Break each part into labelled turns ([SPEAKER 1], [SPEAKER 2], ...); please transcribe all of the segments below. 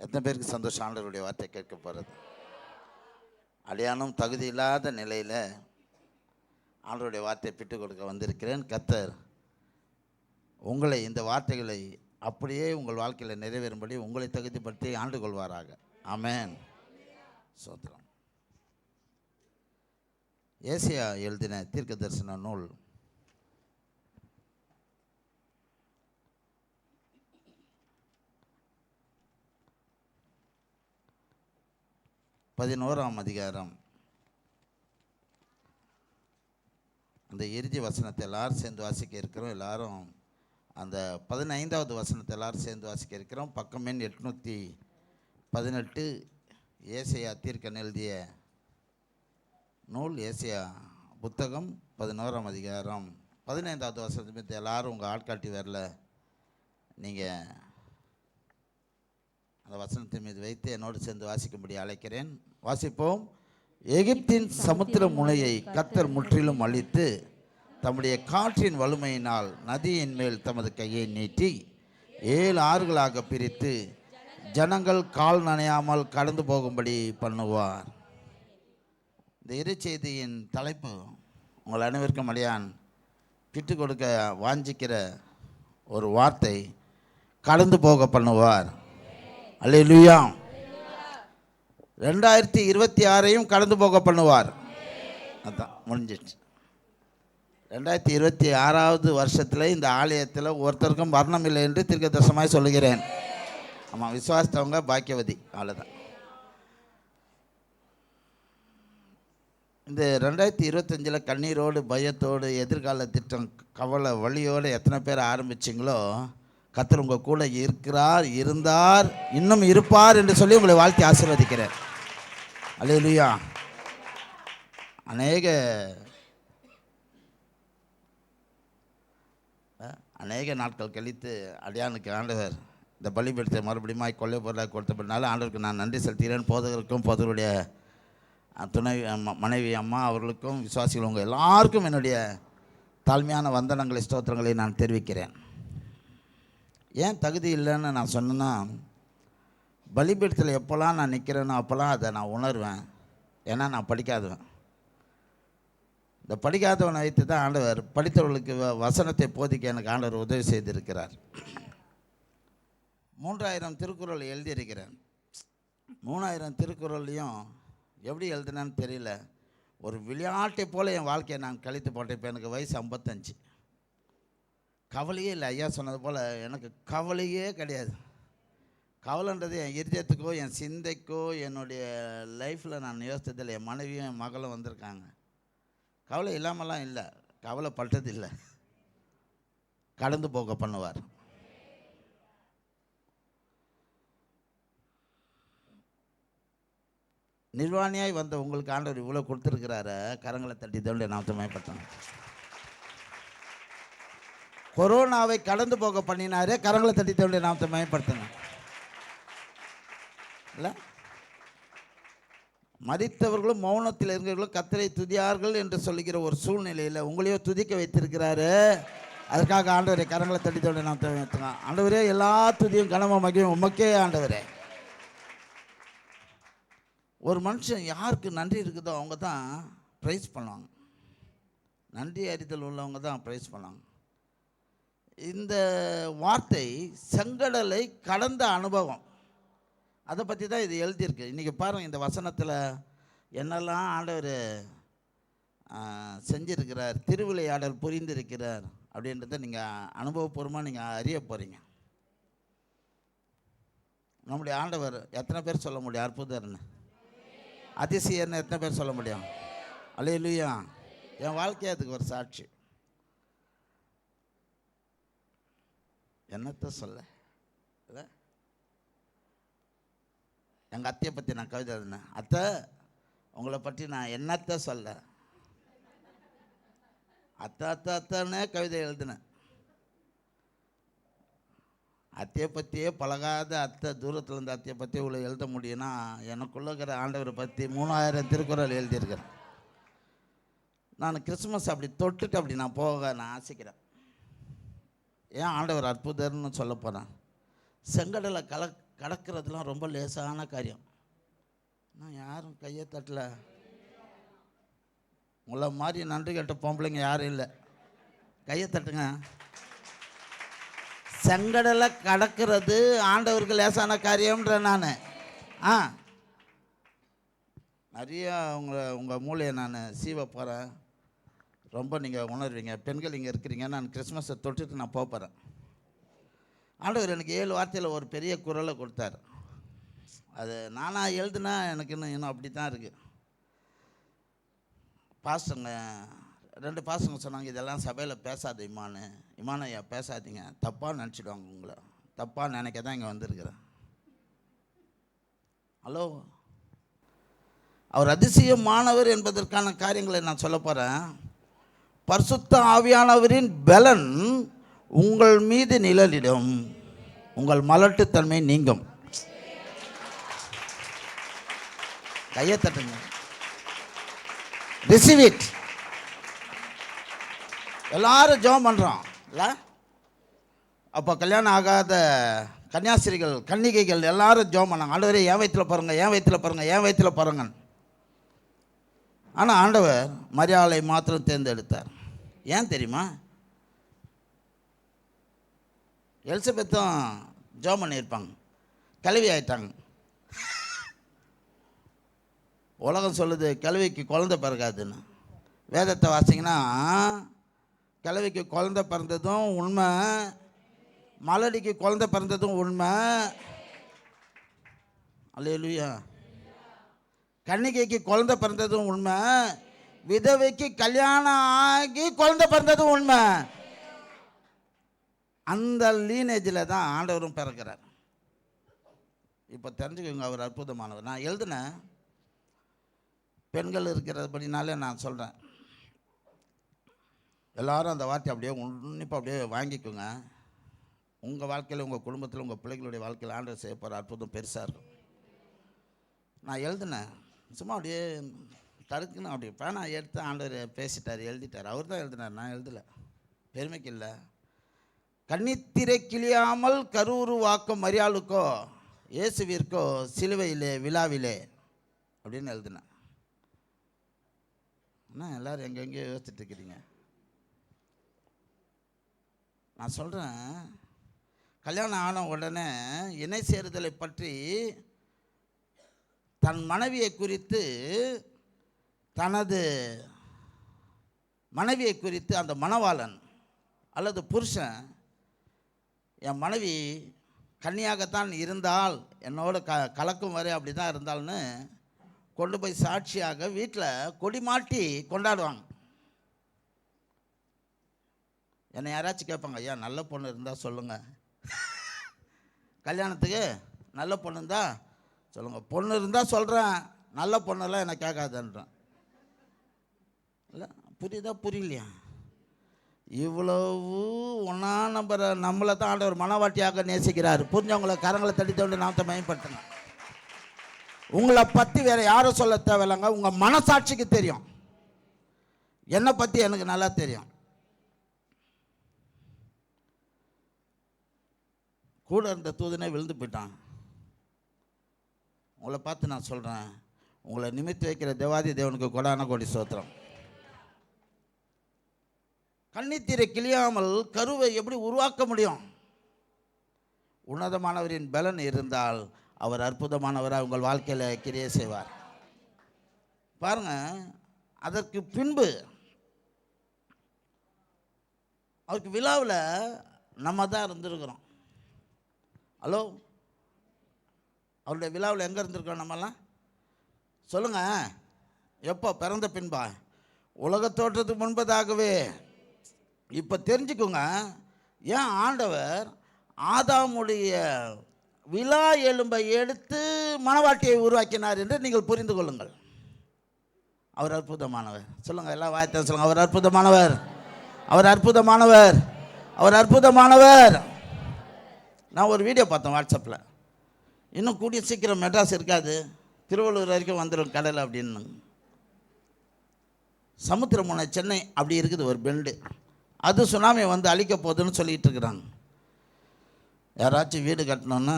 [SPEAKER 1] எத்தனை பேருக்கு சந்தோஷம் ஆண்டவருடைய வார்த்தை கேட்க போகிறது? அடையாளம் தகுதி இல்லாத நிலையில் ஆண்டவருடைய வார்த்தையை பிட்டு கொடுக்க வந்திருக்கிறேன். கர்த்தர் உங்களை இந்த வார்த்தைகளை அப்படியே உங்கள் வாழ்க்கையில் நிறைவேறும்படி உங்களை தகுதிப்படுத்தி ஆண்டு கொள்வாராக. ஆமென். சோத்திரம். ஏசாயா எழுதின தீர்க்க தரிசன நூல் 11ஆம் அதிகாரம் அந்த இறுதி வசனத்தை எல்லாரும் சேர்ந்து வாசிக்க இருக்கிறோம். எல்லாரும் அந்த 15வது வசனத்தை எல்லாரும் சேர்ந்து வாசிக்க இருக்கிறோம். பக்கம் எண் 818. ஏசாயா தீர்க்கன் எழுதிய நூல், ஏசாயா புத்தகம் 11ஆம் அதிகாரம் 15வது வசனத்தை எல்லாரும் உங்கள் ஆட்காட்டி வரல நீங்கள் அந்த வசனத்தின் மீது வைத்து என்னோடு சேர்ந்து வாசிக்கும்படி அழைக்கிறேன். வாசிப்போம். எகிப்தின் சமுத்திர முனையை கர்த்தர் முற்றிலும் அழித்து தம்முடைய காற்றின் வலிமையினால் நதியின் மேல் தமது கையை நீட்டி 7 ஆறுகளாக பிரித்து ஜனங்கள் கால் நனையாமல் கடந்து போகும்படி பண்ணுவார். இந்த இரு செய்தியின் தலைப்பு உங்கள் அனைவருக்கும் அடியான் பிட்டு கொடுக்க வாஞ்சிக்கிற ஒரு வார்த்தை, கடந்து போக பண்ணுவார். அல்லேலூயா. 2026ஐயும் கடந்து போக பண்ணுவார். அதான் முடிஞ்சிடுச்சு. 2026வது வருஷத்தில் இந்த ஆலயத்தில் ஒருத்தருக்கும் மரணம் இல்லை என்று தீர்க்கதரிசனமாய் சொல்லுகிறேன். ஆமாம், விசுவாசத்தவங்க பாக்கியவதி. அவ்வளோதான். இந்த 2025 கண்ணீரோடு பயத்தோடு எதிர்கால திட்டம் கவலை வழியோடு எத்தனை பேர் ஆரம்பிச்சிங்களோ, கர்த்தர் உங்கள் கூட இருக்கிறார், இருந்தார், இன்னும் இருப்பார் என்று சொல்லி உங்களை வாழ்த்தி ஆசீர்வதிக்கிறேன். அல்லேலூயா. அநேக நாட்கள் கழித்து அடியானுக்கு ஆண்டவர் இந்த பலிபீடத்தை மறுபடியும் கொள்ளை பொருளாக கொடுத்தபடினால ஆண்டவருக்கு நான் நன்றி செலுத்துகிறேன். போதகருக்கும் போதகருடைய துணை மனைவி அம்மா அவர்களுக்கும் விசுவாசிகள் உங்கள் எல்லாருக்கும் என்னுடைய தாழ்மையான வந்தனங்களை ஸ்தோத்திரங்களை நான் தெரிவிக்கிறேன். ஏன் தகுதி இல்லைன்னு நான் சொன்னேன்னா, பலிபீடத்தில் எப்போல்லாம் நான் நிற்கிறேனோ அப்போல்லாம் அதை நான் உணர்வேன். ஏன்னா நான் படிக்காதவன். இந்த படிக்காதவனை வைத்து தான் ஆண்டவர் படித்தவர்களுக்கு வசனத்தை போதிக்க எனக்கு ஆண்டவர் உதவி செய்திருக்கிறார். 3000 திருக்குறள் எழுதியிருக்கிறேன். 3000 திருக்குறளையும் எப்படி எழுதினேன்னு தெரியல, ஒரு விளையாட்டை போல் என் வாழ்க்கையை நான் கழித்து போட்டேன். இப்போ எனக்கு வயசு 55. கவலையே இல்லை. ஐயா சொன்னது போல் எனக்கு கவலையே கிடையாது. கவலைன்றது என் இருதயத்துக்கோ என் சிந்தைக்கோ என்னுடைய லைஃப்பில் நான் யோசித்ததில்லை. என் மனைவியும் என் மகளும் வந்திருக்காங்க. கவலை இல்லாமலாம் இல்லை, கவலைப்பட்டது இல்லை. கடந்து போக பண்ணுவார். நிர்வாணியாய் வந்த உங்களுக்கு ஆண்டவர் இவ்வளோ கொடுத்துருக்கிறாரு. கரங்களை தட்டி தோண்டி நான் மயப்பட்டேன். கொரோனாவை கடந்து போக பண்ணினாரே, கரங்களை தட்டி தோண்டி நாமத்தை மயப்படுத்தினேன். இல்லை, மரித்தவர்களும் மௌனத்தில் இருக்கிறவர்களும் கர்த்தரை துதியார்கள் என்று சொல்லுகிற ஒரு சூழ்நிலையில் உங்களையோ துதிக்க வைத்திருக்கிறாரு. அதற்காக ஆண்டவரே கரங்களை தட்டி தோண்டி நாமத்தை மயப்படுத்தினேன். ஆண்டவரே எல்லா துதியும் கனம மகியும் உமக்கே ஆண்டவரே. ஒரு மனுஷன் யாருக்கு நன்றி இருக்குதோ அவங்க தான் ப்ரைஸ் பண்ணுவாங்க. நன்றி அறிதல் உள்ளவங்க தான் ப்ரைஸ் பண்ணுவாங்க. இந்த வார்த்தை செங்கடலை கடந்த அனுபவம், அதை பற்றி தான் இது எழுதியிருக்கு. இன்றைக்கி பாருங்கள், இந்த வசனத்தில் என்னெல்லாம் ஆண்டவர் செஞ்சிருக்கிறார், திருவிளையாடல் புரிந்திருக்கிறார் அப்படின்றத நீங்கள் அனுபவபூர்வமாக நீங்கள் அறிய போகிறீங்க. நம்முடைய ஆண்டவர் எத்தனை பேர் சொல்ல முடியும் அற்புதர்னு, அதிசயர்னு எத்தனை பேர் சொல்ல முடியும்? அல்லேலூயா. என் வாழ்க்கையை அதுக்கு ஒரு சாட்சி. என்னத்தை சொல்ல, இல்லை, எங்கள் அத்தையை பற்றி நான் கவிதை எழுதினேன். அத்தை, உங்களை பற்றி நான் என்னத்தை சொல்ல, அத்தை அத்தை அத்தைன்னே கவிதை எழுதினேன். அத்தையை பற்றியே பழகாத அத்தை, தூரத்தில் இருந்த அத்தையை பற்றி இவ்வளோ எழுத முடியும்னா, எனக்குள்ள இருக்கிற ஆண்டவரை பற்றி 3000 திருக்குறள் எழுதியிருக்கிறேன். நான் கிறிஸ்துமஸ் அப்படி தொட்டுட்டு அப்படி நான் போக நான் ஆசைக்கிறேன். ஏன் ஆண்டவர் அற்புதர்னு சொல்ல போகிறேன். செங்கடலை கடக்கிறதுலாம் ரொம்ப லேசான காரியம். நான் யாரும் கையை தட்டல. உங்களை மாதிரி நன்றி கேட்ட பொம்பளைங்க யாரும் இல்லை. கையை தட்டுங்க. செங்கடலை கடக்கிறது ஆண்டவருக்கு லேசான காரியம்ன்ற நான். நிறைய உங்கள் மூளையை நான் சீவ போகிறேன். ரொம்ப நீங்கள் உணர்வீங்க. பெண்கள் இங்கே இருக்கிறீங்க. நான் கிறிஸ்மஸை தொட்டுட்டு நான் போகிறேன். ஆண்டவர் எனக்கு 7 வார்த்தையில் ஒரு பெரிய குரலை கொடுத்தார். அது நானாக எழுதுனா எனக்கு இன்னும் அப்படி தான் இருக்குது. பாஸ்டருங்க 2 பாஸ்டருங்க சொன்னாங்க, இதெல்லாம் சபையில் பேசாத இமானு ஐயா பேசாதீங்க, தப்பாக நினச்சிடுவாங்க, உங்களை தப்பாக நினைக்க தான் இங்கே வந்திருக்கிறேன். ஹலோ, அவர் அதிசயமானவர் என்பதற்கான காரியங்களை நான் சொல்ல போகிறேன். பரிசுத்த ஆவியானவரின் பலன் உங்கள் மீது நிழலிடும், உங்கள் மலட்டுத்தன்மை நீங்கும். கையை தட்டுங்க. Receive it. எல்லாரும் ஜெபம் பண்ணுறோம் இல்லை? அப்போ கல்யாணம் ஆகாத கன்னியாஸ்திரிகள் கன்னிகைகள் எல்லாரும் ஜெபம் பண்ணாங்க. ஆண்டவரே என் வயிற்றில் பாருங்க, என் வயிற்றில் பாருங்க, என் வயிற்றில் பாருங்க. ஆனால் ஆண்டவர் மரியாதை மாத்திரம் தேர்ந்தெடுத்தார். ஏன் தெரியுமா? எலிசபெத்தும் ஜெபம் பண்ணியிருப்பாங்க, கல்வி ஆயிட்டாங்க. உலகம் சொல்லுது கிழவிக்கு குழந்தை பிறக்காதுன்னு. வேதத்தை வாசிங்கன்னா கிழவிக்கு குழந்தை பிறந்ததும் உண்மை, மலடிக்கு குழந்தை பிறந்ததும் உண்மை. அல்லேலூயா. கன்னிகைக்கு குழந்தை பிறந்ததும் உண்மை, விதவைக்கு கல்யாணம் ஆகி குழந்தை பிறந்ததும் உண்மை. அந்த லீனேஜில் தான் ஆண்டவரும் பிறக்கிறார். இப்போ தெரிஞ்சுக்கோங்க, அவர் அற்புதமானவர். நான் எழுதினேன், பெண்கள் இருக்கிறபடினாலே நான் சொல்கிறேன். எல்லாரும் அந்த வார்த்தை அப்படியே உன்னிப்பாக அப்படியே வாங்கிக்கோங்க. உங்கள் வாழ்க்கையில், உங்கள் குடும்பத்தில், உங்கள் பிள்ளைகளுடைய வாழ்க்கையில் ஆண்டவர் செய்ய போகிற அற்புதம் பெருசாக இருக்கும். நான் எழுதினேன், சும்மா அப்படியே தடுக்குன்னு அப்படி பேனா எடுத்து ஆண்டவர் பேசிட்டார், எழுதிட்டார். அவர் தான் எழுதினார், நான் எழுதலை, பெருமைக்கு இல்லை. கன்னித்திரை கிளியாமல் கருவுருவாக்கும் மரியாளுக்கோ இயேசுவிற்கோ சிலுவையிலே விழாவிலே அப்படின்னு எழுதினேன். ஆனால் எல்லோரும் எங்கெங்கேயோ யோசிச்சுட்டு இருக்கிறீங்க. நான் சொல்கிறேன், கல்யாணம் ஆன உடனே இணை சேருதலை பற்றி தன் மனைவியை குறித்து, தனது மனைவியை குறித்து அந்த மணவாளன் அல்லது புருஷன், என் மனைவி கன்னியாகத்தான் இருந்தால் என்னோட கலக்கும் வரை அப்படி தான் இருந்தால்னு கொண்டு போய் சாட்சியாக வீட்டில் கொடி மாட்டி கொண்டாடுவாங்க. என்னை யாராச்சும் கேட்பாங்க, ஐயா நல்ல பொண்ணு இருந்தால் சொல்லுங்கள், கல்யாணத்துக்கு நல்ல பொண்ணு இருந்தால் சொல்லுங்கள். பொண்ணு இருந்தால் சொல்கிறேன், நல்ல பொண்ணெல்லாம் என்னை கேட்காதுன்றேன். இல்லை, புரியுதா புரியலையா? இவ்வளவு ஒன்றா நம்மளை தான் ஆண்டவர் மனவாட்டியாக நேசிக்கிறார். புரிஞ்சவங்களை கரங்களை தடித்தோண்டு நாமத்தை மேம்படுத்தணும். உங்களை பற்றி வேறு யாரும் சொல்ல தேவையில்லைங்க, உங்கள் மனசாட்சிக்கு தெரியும். என்னை பற்றி எனக்கு நல்லா தெரியும். கூட இருந்த தூதனே விழுந்து போயிட்டான். உங்களை பார்த்து நான் சொல்கிறேன், உங்களை நிமித்தி வைக்கிற தேவாதி தேவனுக்கு கொடான கோடி ஸ்தோத்திரம். கன்னித்திரை கிளியாமல் கருவை எப்படி உருவாக்க முடியும்? உன்னதமானவரின் பலன் இருந்தால் அவர் அற்புதமானவராக உங்கள் வாழ்க்கையில் கிரியை செய்வார். பாருங்கள், அதற்கு பின்பு அவருக்கு விழாவில் நம்ம தான் இருந்திருக்கிறோம். ஹலோ, அவருடைய விழாவில் எங்கே இருந்திருக்கோம் நம்மலாம்? சொல்லுங்கள். எப்போ? பிறந்த பின்பா? உலக தோற்றத்துக்கு முன்பதாகவே. இப்போ தெரிஞ்சுக்கோங்க, ஏன் ஆண்டவர் ஆதாமுடைய விழா எலும்பை எடுத்து மணவாட்டியை உருவாக்கினார் என்று நீங்கள் புரிந்து கொள்ளுங்கள். அவர் அற்புதமானவர். சொல்லுங்கள், எல்லாம் வாய்த்த சொல்லுங்கள், அவர் அற்புதமானவர், அவர் அற்புதமானவர், அவர் அற்புதமானவர். நான் ஒரு வீடியோ பார்த்தேன் வாட்ஸ்அப்பில். இன்னும் கூடிய சீக்கிரம் மெட்ராஸ் இருக்காது, திருவள்ளூர் வரைக்கும் வந்துடும் கடல் அப்படின்னு. சமுத்திரமுனை சென்னை அப்படி இருக்குது ஒரு பெண்டு. அது சுனாமி வந்து அழிக்க போகுதுன்னு சொல்லிகிட்டு இருக்கிறாங்க. யாராச்சும் வீடு கட்டணுன்னா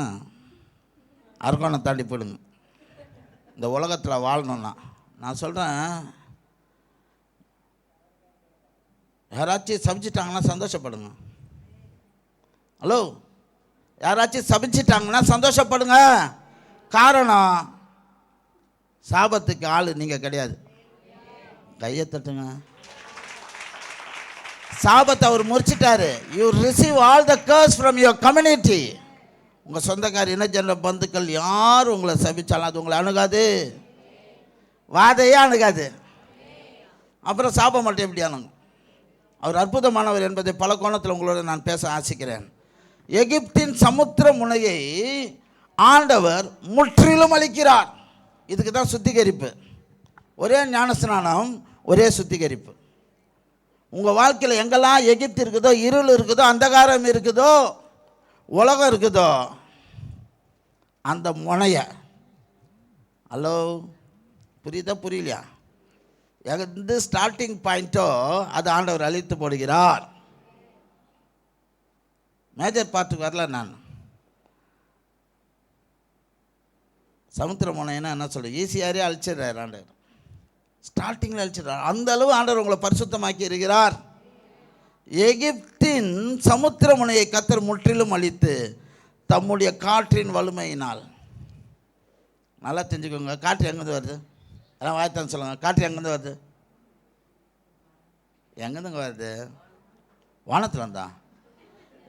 [SPEAKER 1] அரக்கோணம் தாண்டி போயிடுங்க. இந்த உலகத்தில் வாழணும்னா நான் சொல்கிறேன், யாராச்சும் சபிச்சிட்டாங்கன்னா சந்தோஷப்படுங்க. ஹலோ, யாராச்சும் சபிச்சிட்டாங்கன்னா சந்தோஷப்படுங்க. காரணம், சாபத்துக்கு ஆள் நீங்கள் கிடையாது. கையை தட்டுங்க. சாபத்தை அவர் முறிச்சிட்டாரு. You receive all the curse from your community. உங்கள் சொந்தக்கார இனஜன பந்துக்கள் யார் உங்களை சபிச்சாலும் அது உங்களை அணுகாது, வாதையே அணுகாது. அப்புறம் சாபம் மட்டும் எப்படி அணுகும்? அவர் அற்புதமானவர் என்பதை பல கோணத்தில் உங்களோட நான் பேச ஆசிக்கிறேன். எகிப்தின் சமுத்திர முனையை ஆண்டவர் முற்றிலும் அளிக்கிறார். இதுக்கு தான் சுத்திகரிப்பு. ஒரே ஞானஸ்நானம், ஒரே சுத்திகரிப்பு. உங்கள் வாழ்க்கையில் எங்கெல்லாம் எகிப்து இருக்குதோ, இருள் இருக்குதோ, அந்தகாரம் இருக்குதோ, உலகம் இருக்குதோ, அந்த முனைய, ஹலோ புரியுதா புரியலையா, எந்த ஸ்டார்டிங் பாயிண்ட்டோ அது ஆண்டவர் அழித்து போடுகிறார். மேஜர் பார்ட்டுக்கு வரல நான். சமுத்திர முனைன்னா என்ன சொல்கிறேன், ஈஸியாரே அழிச்சிடுறார் ஆண்டவர். ஸ்டார்டிங்கில் அழிச்சிடுறார். அந்த அளவு ஆண்டவர் உங்களை பரிசுத்தமாக்கி இருக்கிறார். எகிப்தின் சமுத்திர முனையை கர்த்தர் முற்றிலும் அழித்து தம்முடைய காற்றின் வலிமையினால். நல்லா தெரிஞ்சுக்கோங்க, காற்று எங்கேருந்து வருது? எல்லாம் வாய்த்தான் சொல்லுங்கள். காற்று எங்கேருந்து வருது? எங்கேருந்துங்க வருது? வானத்தில் வந்தா?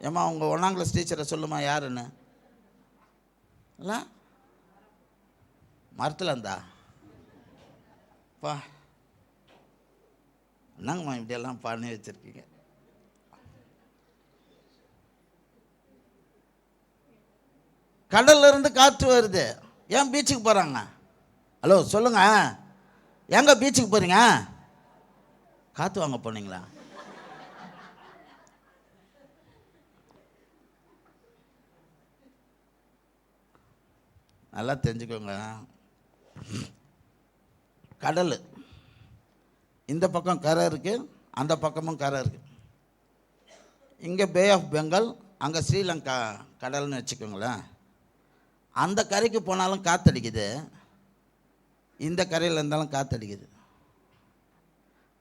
[SPEAKER 1] ஏம்மா உங்கள் 1ஆம் கிளாஸ் டீச்சரை சொல்லுமா யாருன்னு? இல்லை, மரத்தில் இருந்தா? பா, என்னங்கம்மா இப்படியெல்லாம் பண்ணி வச்சுருக்கீங்க? கடல்ல இருந்து காற்று வருது. ஏன் பீச்சுக்கு போகிறாங்க? ஹலோ சொல்லுங்க, எங்கே பீச்சுக்கு போகிறீங்க? காற்று வாங்க போனீங்களா? நல்லா தெரிஞ்சுக்கோங்க, கடல் இந்த பக்கம் கரை இருக்குது, அந்த பக்கமும் கரை இருக்குது. இங்கே பே ஆஃப் பெங்கால், அங்கே ஸ்ரீலங்கா கடல்னு வச்சுக்கோங்களேன். அந்த கரைக்கு போனாலும் காற்றடிக்குது, இந்த கரையில் இருந்தாலும் காற்றடிக்குது.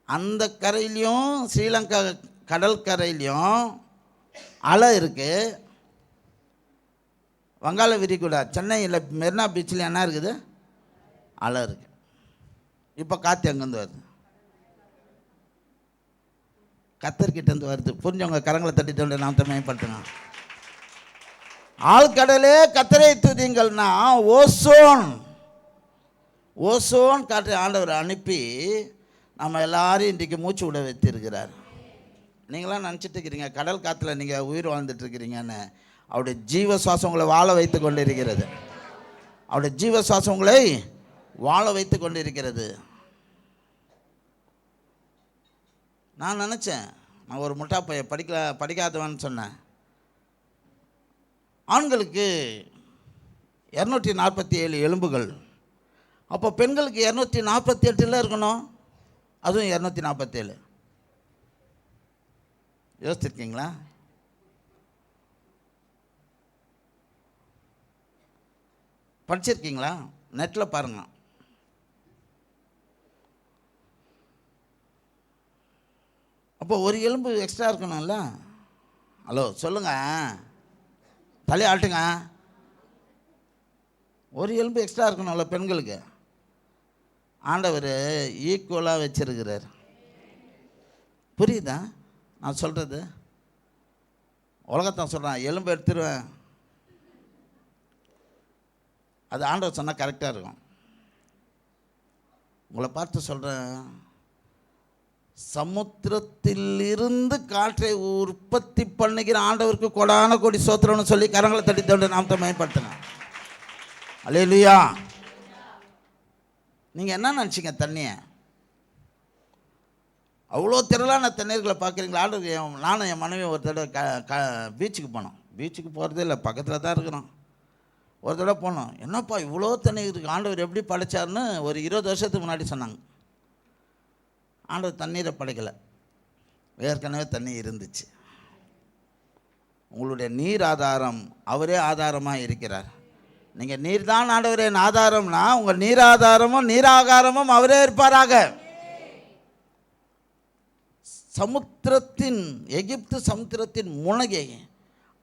[SPEAKER 1] அந்த கரையிலையும் ஸ்ரீலங்கா கடல் கரையிலையும் அலை இருக்குது. வங்காள விரிகுடா, சென்னையில் மெரினா பீச்சில் என்ன இருக்குது? அலை இருக்குது. இப்போ காற்று எங்கேருந்து வருது? கத்தர்கிட்டேருந்து வருது. புரிஞ்சவங்க கரங்களை தட்டிட்டு நாம் மேம்படுத்துங்க. ஆழ்கடலே கத்தரை துதிங்கள்னா ஓசோன், ஓசோன் காற்றை ஆண்டவர் அனுப்பி நம்ம எல்லாரையும் இன்றைக்கு மூச்சு விட வைத்திருக்கிறார். நீங்களாம் நினச்சிட்டு இருக்கிறீங்க கடல் காற்றுல நீங்கள் உயிர் வாழ்ந்துட்டுருக்கிறீங்கன்னு. அவருடைய ஜீவ சுவாசம் உங்களை வாழ வைத்து கொண்டு இருக்கிறது. அவருடைய ஜீவ சுவாசம் உங்களை வாழ வைத்து கொண்டு இருக்கிறது. நான் நினச்சேன், நான் ஒரு முட்டா பைய படிக்காதவன்னு சொன்னேன். ஆண்களுக்கு 247 எலும்புகள், அப்போ பெண்களுக்கு 248 இருக்கணும். அதுவும் 247. யோசிச்சிருக்கீங்களா? படிச்சிருக்கீங்களா? நெட்டில் பாருங்க. அப்போ ஒரு எலும்பு எக்ஸ்ட்ரா இருக்கணும்ல. ஹலோ சொல்லுங்க, தலையை ஆட்டுங்க. ஒரு எலும்பு எக்ஸ்ட்ரா இருக்கணும்ல பெண்களுக்கு. ஆண்டவர் ஈக்குவலாக வச்சிருக்கிறார். புரியுதா நான் சொல்கிறது? உலகத்தான் சொல்கிறேன், எலும்பு எடுத்துருவேன். அது ஆண்டவர் சொன்னால் கரெக்டாக இருக்கும். உங்களை பார்த்து சொல்கிறேன், சமுத்திரத்திலிருந்து காற்றை உற்பத்தி பண்ணுகிற ஆண்டவருக்கு கொடான கோடி சோத்திரம்னு சொல்லி கரங்களை தட்டி தோண்டு நாமத்தை மேம்படுத்துங்க. அல்லேலூயா. நீங்கள் என்ன நினச்சிங்க? தண்ணியை அவ்வளோ திரளான தண்ணீர்களை பார்க்குறீங்களா? ஆண்டவர், நானும் என் மனைவி ஒரு தடவை பீச்சுக்கு போனோம். பீச்சுக்கு போகிறதே இல்லை, பக்கத்தில் தான் இருக்கிறோம். ஒரு தடவை போனோம். என்னப்பா இவ்வளோ தண்ணி இருக்குது, ஆண்டவர் எப்படி படைச்சார்னு ஒரு 20 வருஷத்துக்கு முன்னாடி சொன்னாங்க. ஆண்டவர் தண்ணீரை படைக்கலை, ஏற்கனவே தண்ணி இருந்துச்சு. உங்களுடைய நீர் ஆதாரம் அவரே ஆதாரமாக இருக்கிறார். நீங்கள் நீர் தான் ஆண்டவரே என் ஆதாரம்னா உங்கள் நீராதாரமும் நீராகாரமும் அவரே இருப்பாராக. சமுத்திரத்தின் எகிப்து சமுத்திரத்தின் முனையை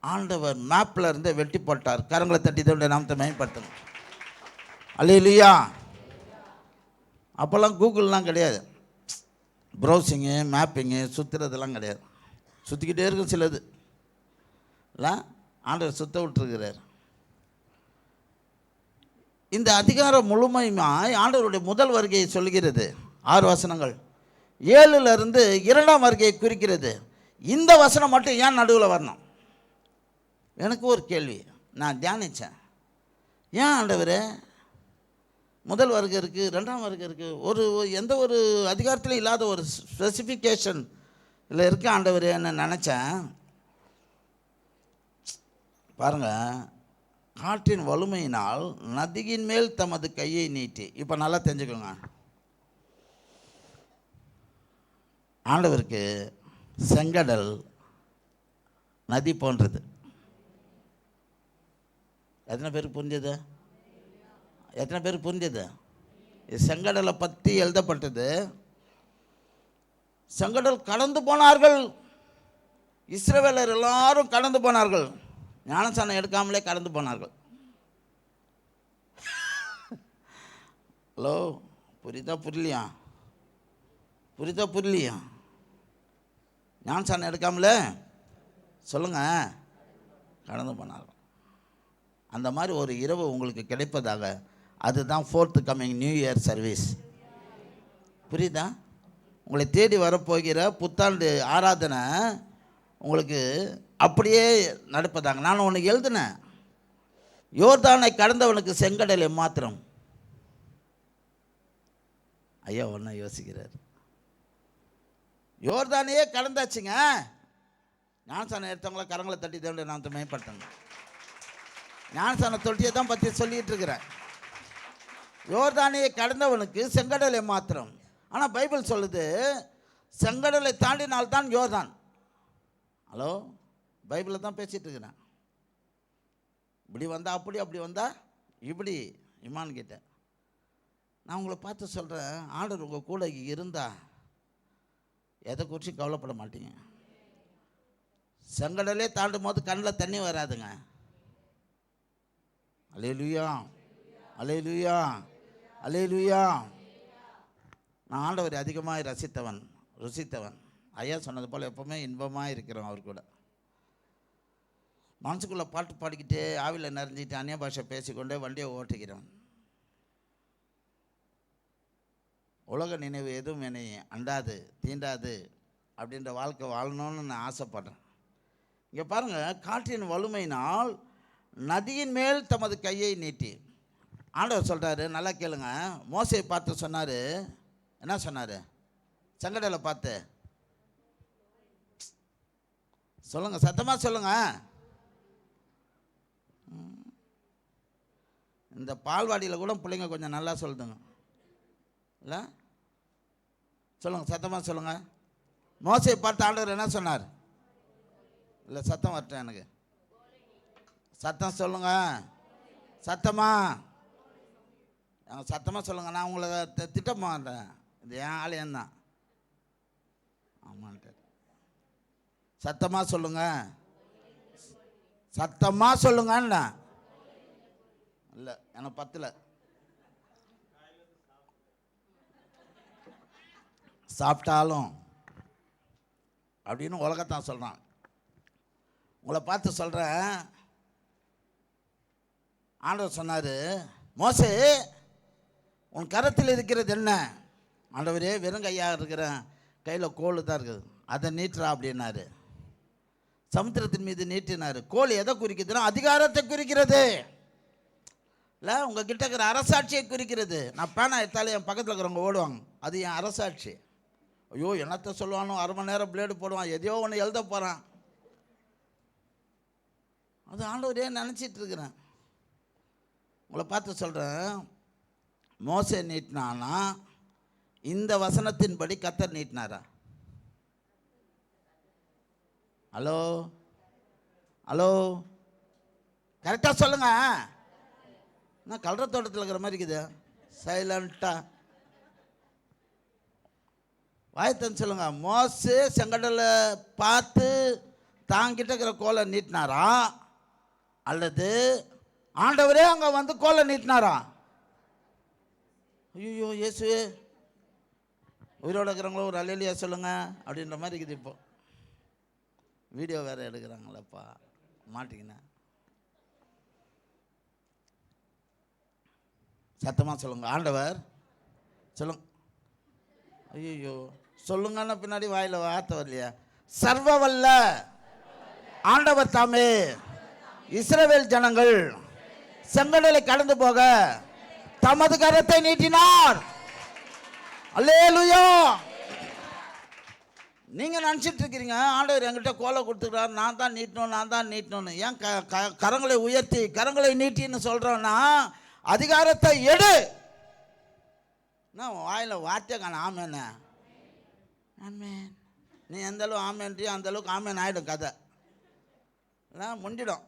[SPEAKER 1] ஆண்டவர் மேப்பில் இருந்து வெட்டி போட்டார். கரங்களை தட்டி தோண்ட நாமத்தை மேம்படுத்தணும். அல்லேலூயா. அப்போல்லாம் கூகுள்லாம் கிடையாது, ப்ரௌசிங்கு மேப்பிங்கு சுற்றுறதெல்லாம் கிடையாது. சுற்றிக்கிட்டே இருக்கும் சிலது இல்லை, ஆண்டவர் சுத்த விட்டுருக்கிறார். இந்த அதிகாரம் முழுமையுமாய் ஆண்டவருடைய முதல் வருகையை சொல்கிறது. 6 வசனங்கள் 7லிருந்து 2ஆம் வருகையை குறிக்கிறது. இந்த வசனம் மட்டும் ஏன் நடுவில் வரணும்? எனக்கு ஒரு கேள்வி, நான் தியானித்தேன். ஏன் ஆண்டவரே முதல் வருகை இருக்குது, 2ஆம் வருகை இருக்குது, எந்த ஒரு அதிகாரத்திலும் இல்லாத ஒரு ஸ்பெசிஃபிகேஷன் இதில் இருக்கு ஆண்டவரேன்னு நினச்சேன். பாருங்கள், காற்றின் வலிமையினால் நதியின் மேல் தமது கையை நீட்டி. இப்போ நல்லா தெரிஞ்சுக்கோங்க, ஆண்டவருக்கு செங்கடல் நதி போன்றது. எத்தனை பேருக்கு புரிஞ்சது? எத்தனை பேருக்கு புரிஞ்சது? செங்கடலை பற்றி எழுதப்பட்டது. செங்கடல் கடந்து போனார்கள், இஸ்ரவேலர் எல்லாரும் கடந்து போனார்கள், ஞானசானம் எடுக்காமலே கடந்து போனார்கள். ஹலோ, புரியுதா புரியலையா? புரியுதா புரியலையா? ஞானசானம் எடுக்காமலே சொல்லுங்கள், கடந்து போனார்கள். அந்த மாதிரி ஒரு இரவு உங்களுக்கு கிடைப்பதாக, அதுதான் 4th coming new year service. புரியுதா? உங்களை தேடி வரப்போகிற புத்தாண்டு ஆராதனை உங்களுக்கு அப்படியே நடப்பதாங்க. நான் ஒன்று எழுதினேன், யோர்தானை கடந்தவனுக்கு செங்கடலை மாத்திரம். ஐயா ஒன்றா யோசிக்கிறார், யோர்தானையே கடந்தாச்சுங்க. ஞானசானம் எடுத்தவங்கள கரங்களை தட்டி தேவை நான் மேம்படுத்தங்க. ஞானசான தொட்டியை தான் பற்றி சொல்லிகிட்டு இருக்கிறேன். யோர்தானையை கடந்தவனுக்கு செங்கடலை மாத்திரம். ஆனால் பைபிள் சொல்லுது செங்கடலை தாண்டினால்தான் யோர்தான். ஹலோ, பைபிளில் தான் பேசிகிட்டு இருக்கிறேன். இப்படி வந்தால் அப்படி, அப்படி வந்தால் இப்படி. இமான் கிட்ட நான் உங்களை பார்த்து சொல்கிறேன், ஆண்டவர் உங்கள் கூட இருந்தா எதை குறித்து கவலைப்பட மாட்டீங்க. செங்கடலே தாண்டும் போது கண்ணில் தண்ணி வராதுங்க. அல்லேலூயா, அல்லேலூயா, அல்லேலூயா. நான் ஆண்டவரை அதிகமாக ருசித்தவன். ஐயா சொன்னது போல் எப்போவுமே இன்பமாக இருக்கிறோம் அவர் கூட. மனசுக்குள்ளே பாட்டு பாடிக்கிட்டே ஆவியில் நிறைஞ்சிட்டு அந்நிய பாஷை பேசிக்கொண்டே வண்டியை ஓட்டுகிறோம். உலக நினைவு எதுவும் என்னை அண்டாது தீண்டாது அப்படின்ற வாழ்க்கை வாழணும்னு நான் ஆசைப்படுறேன். இங்கே பாருங்கள், காற்றின் வலிமையினால் நதியின் மேல் தமது கையை நீட்டி. ஆண்டவர் சொல்கிறாரு, நல்லா கேளுங்க. மோசையை பார்த்து சொன்னார், என்ன சொன்னார்? செங்கடலை பார்த்து சொல்லுங்கள், சத்தமாக சொல்லுங்கள். இந்த பால்வாடியில் கூட பிள்ளைங்க கொஞ்சம் நல்லா சொல்லுதுங்க இல்லை? சொல்லுங்கள், சத்தமாக சொல்லுங்கள். மோசையை பார்த்து ஆண்டவர் என்ன சொன்னார்? இல்லை, சத்தம் வரட்டும் எனக்கு, சத்தம் சொல்லுங்க, சத்தமா சத்தமாக சொல்லுங்கள். நான் உங்களை திட்ட மாட்டேன், இது என் ஆலயம் தான். ஆமான்ட்டு சத்தமாக சொல்லுங்க, சத்தமாக சொல்லுங்கண்ணா. இல்லை, எனக்கு 10ல் சாப்பிட்டாலும் அப்படின்னு உலகத்தான் சொல்கிறான். உங்களை பார்த்து சொல்கிறேன், ஆண்டவர் சொன்னார், மோசே உன் கரத்தில் இருக்கிறது என்ன? ஆண்டவரே, வெறும் கையாக இருக்கிறேன், கையில் கோல் தான் இருக்குது, அதை நீட்டுறா அப்படின்னாரு. சமுத்திரத்தின் மீது நீட்டினார். கோல் எதை குறிக்குதுன்னா அதிகாரத்தை குறிக்கிறது இல்லை, உங்கள் கிட்ட இருக்கிற அரசாட்சியை குறிக்கிறது. நான் பேனா எடுத்தாலே என் பக்கத்தில் இருக்கிறவங்க ஓடுவாங்க, அது என் அரசாட்சி. ஐயோ, என்னத்தை சொல்லுவானோ, 1/2 மணி நேரம் பிளேடு போடுவான், எதையோ ஒன்று எழுத போகிறான். அது ஆண்டவரே நினச்சிட்டு இருக்கிறேன். உங்களை பார்த்து சொல்கிறேன், மோசே நீட்டினானா இந்த வசனத்தின்படி கர்த்தர் நீட்டினாரா? ஹலோ, ஹலோ, கரெக்டாக சொல்லுங்க. நான் கல்ற தோட்டத்தில் இருக்கிற மாதிரி இருக்குது, சைலண்ட்டாக. வாய்த்தன்னு சொல்லுங்க. மோசே செங்கடலை பார்த்து தாங்கிட்ட இருக்கிற கோலை நீட்டினாரா, அல்லது ஆண்டவரே அங்கே வந்து கோலை நீட்டினாரா? ஐயோ இயேசுவே, உயிரோடு இருக்கிறவங்களோ ஒரு அல்லேலூயா சொல்லுங்க அப்படின்ற மாதிரி இருக்குது. இப்போ வீடியோ வேறு எடுக்கிறாங்களப்பா, மாட்டிக்கினேன். சத்தமாக சொல்லுங்க, ஆண்டவர் சொல்லுங்க. ஐயோ சொல்லுங்கன்னா பின்னாடி வாயில் வார்த்தை வரலையா? சர்வ வல்ல ஆண்டவர் தாமே இஸ்ரவேல் ஜனங்கள் செங்கடலை கடந்து போக தமது கரத்தை நீட்டினார். அல்லேலூயா. நீங்கள் நினச்சிட்டு இருக்கிறீங்க ஆண்டவர் என்கிட்ட கோலை கொடுத்துக்கிறார், நான் தான் நீட்டணும்னு. ஏன் கரங்களை உயர்த்தி கரங்களை நீட்டின்னு சொல்கிறோன்னா, அதிகாரத்தை எடு. நான் வாயில் வார்த்தை காண ஆமேன்னு. ஆமேன். நீ எந்த அளவு ஆமேன்றியோ அந்த அளவுக்கு ஆமேன் ஆகிடும். கதை முண்டிடும்.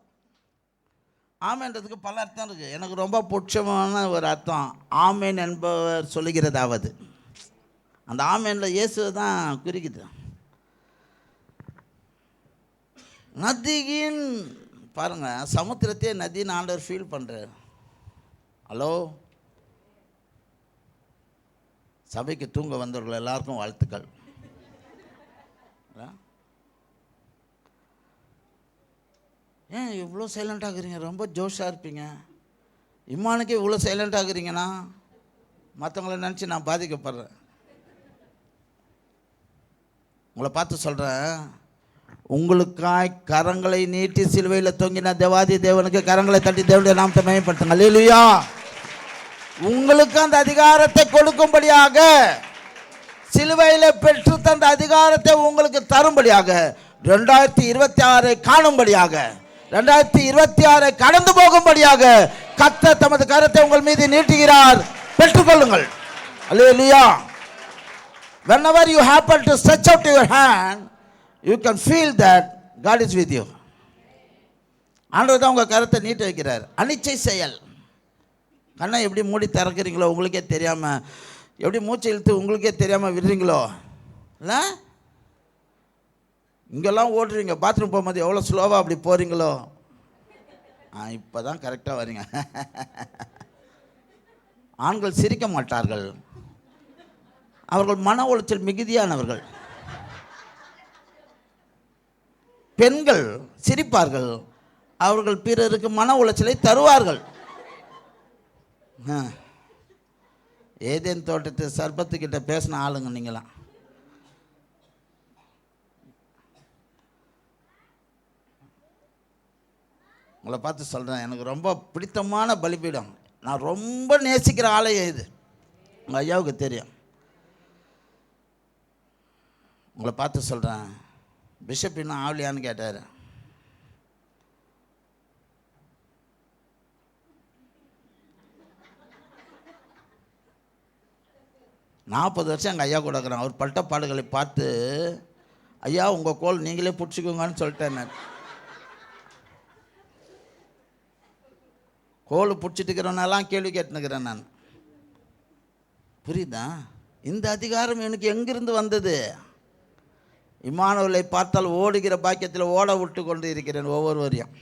[SPEAKER 1] ஆமேன்றதுக்கு பல அர்த்தம் இருக்குது. எனக்கு ரொம்ப புட்சமான ஒரு அர்த்தம், ஆமேன் என்பவர் சொல்லுகிறதாவது. அந்த ஆமேனில் இயேசு தான் குறிக்குது. நதியின் பாருங்கள், சமுத்திரத்தையே நதின்னு ஆண்டவர் ஃபீல் பண்ணுறார். ஹலோ, சபைக்கு தூங்க வந்தவர்கள் எல்லாருக்கும் வாழ்த்துக்கள். ஏன் இவ்வளோ சைலண்ட் ஆகுறீங்க? ரொம்ப ஜோஷாக இருப்பீங்க. இம்மானுக்கே இவ்வளோ சைலண்ட் ஆகுறீங்கன்னா மற்றவங்கள நினச்சி நான் பாதிக்கப்படுறேன். உங்களை பார்த்து சொல்கிறேன், உங்களுக்காய் கரங்களை நீட்டி சிலுவையில் தொங்கின தேவாதி தேவனுக்கு கரங்களை தட்டி தேவனுடைய நாமத்தை மேம்படுத்துங்க. அல்லேலூயா. உங்களுக்கு அந்த அதிகாரத்தை கொடுக்கும்படியாக, சிலுவையில் பெற்று தந்த அதிகாரத்தை உங்களுக்கு தரும்படியாக, 2026 காணும்படியாக, 2026 கடந்து போகும்படியாக கர்த்தர் தமது கரத்தை உங்கள் மீது நீட்டுகிறார். பெற்றுக்கொள்ளுங்கள். அல்லேலூயா. Whenever you happen to stretch out your hand, you can feel that God is with you. ஆண்டவர் தான் உங்கள் கரத்தை நீட்டி வைக்கிறார். அனிச்சை செயல். கண்ணை எப்படி மூடி திறக்கிறீங்களோ உங்களுக்கே தெரியாமல், எப்படி மூச்சை இழுத்து உங்களுக்கே தெரியாமல் விடுறீங்களோ இல்லை? இங்கெல்லாம் ஓடுறீங்க, பாத்ரூம் போகும்போது எவ்வளோ ஸ்லோவாக அப்படி போகிறீங்களோ, இப்போ தான் கரெக்டாக வரீங்க. ஆண்கள் சிரிக்க மாட்டார்கள், அவர்கள் மன உளைச்சல் மிகுதியானவர்கள். பெண்கள் சிரிப்பார்கள், அவர்கள் பிறருக்கு மன உளைச்சலை தருவார்கள். ஏதேன் தோட்டத்து சர்பத்துக்கிட்ட பேசின ஆளுங்க நீங்களாம். உங்களை பார்த்து சொல்கிறேன், எனக்கு ரொம்ப பிடித்தமான பலிபீடம், நான் ரொம்ப நேசிக்கிற ஆலயம் இது. உங்கள் ஐயாவுக்கு தெரியும். உங்களை பார்த்து சொல்கிறேன், பிஷப் இன்னும் ஆவலியான்னு கேட்டார். நாற்பது வருஷம் எங்கள் ஐயா கூட இருக்கிறேன். அவர் பட்ட பாடுகளை பார்த்து, ஐயா உங்கள் கோல் நீங்களே பிடிச்சிக்கோங்கன்னு சொல்லிட்டேன். நான் கோல் பிடிச்சிட்டு இருக்கிறவனெல்லாம் கேள்வி கேட்டுனுக்கிறேன் நான். புரியுதா? இந்த அதிகாரம் எனக்கு எங்கிருந்து வந்தது? இம்மானுவேலை பார்த்தால் ஓடுகிற பாக்கியத்தில் ஓட விட்டு கொண்டு இருக்கிறேன் ஒவ்வொருவரையும்.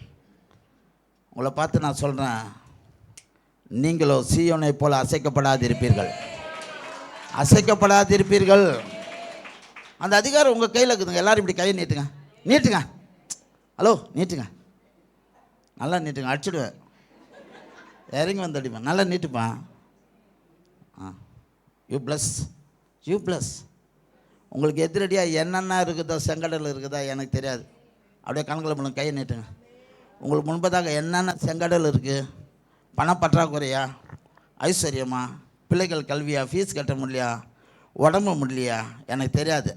[SPEAKER 1] உங்களை பார்த்து நான் சொல்கிறேன், நீங்களோ சீயோனை போல் அசைக்கப்படாதிருப்பீர்கள், அசைக்கப்படாதிருப்பீர்கள். அந்த அதிகாரம் உங்கள் கையில் இருக்குதுங்க. எல்லோரும் இப்படி கையை நீட்டுங்க, நீட்டுங்க. ஹலோ, நீட்டுங்க, நல்லா நீட்டுங்க. அடிச்சுடுவேன், இறங்கி வந்து அடிப்பேன். நல்லா நீட்டுப்பேன். You bless, you bless. உங்களுக்கு எதிரடியாக என்னென்ன இருக்குதோ, செங்கடல் இருக்குதா எனக்கு தெரியாது. அப்படியே கணக்கில் பண்ண கையை நீட்டுங்க. உங்களுக்கு முன்பதாக என்னென்ன செங்கடல் இருக்குது? பணப்பற்றாக்குறையா, ஐஸ்வர்யமா, பிள்ளைகள் கல்வியா, ஃபீஸ் கட்ட முடியலையா, உடம்பு முடியலையா, எனக்கு தெரியாது.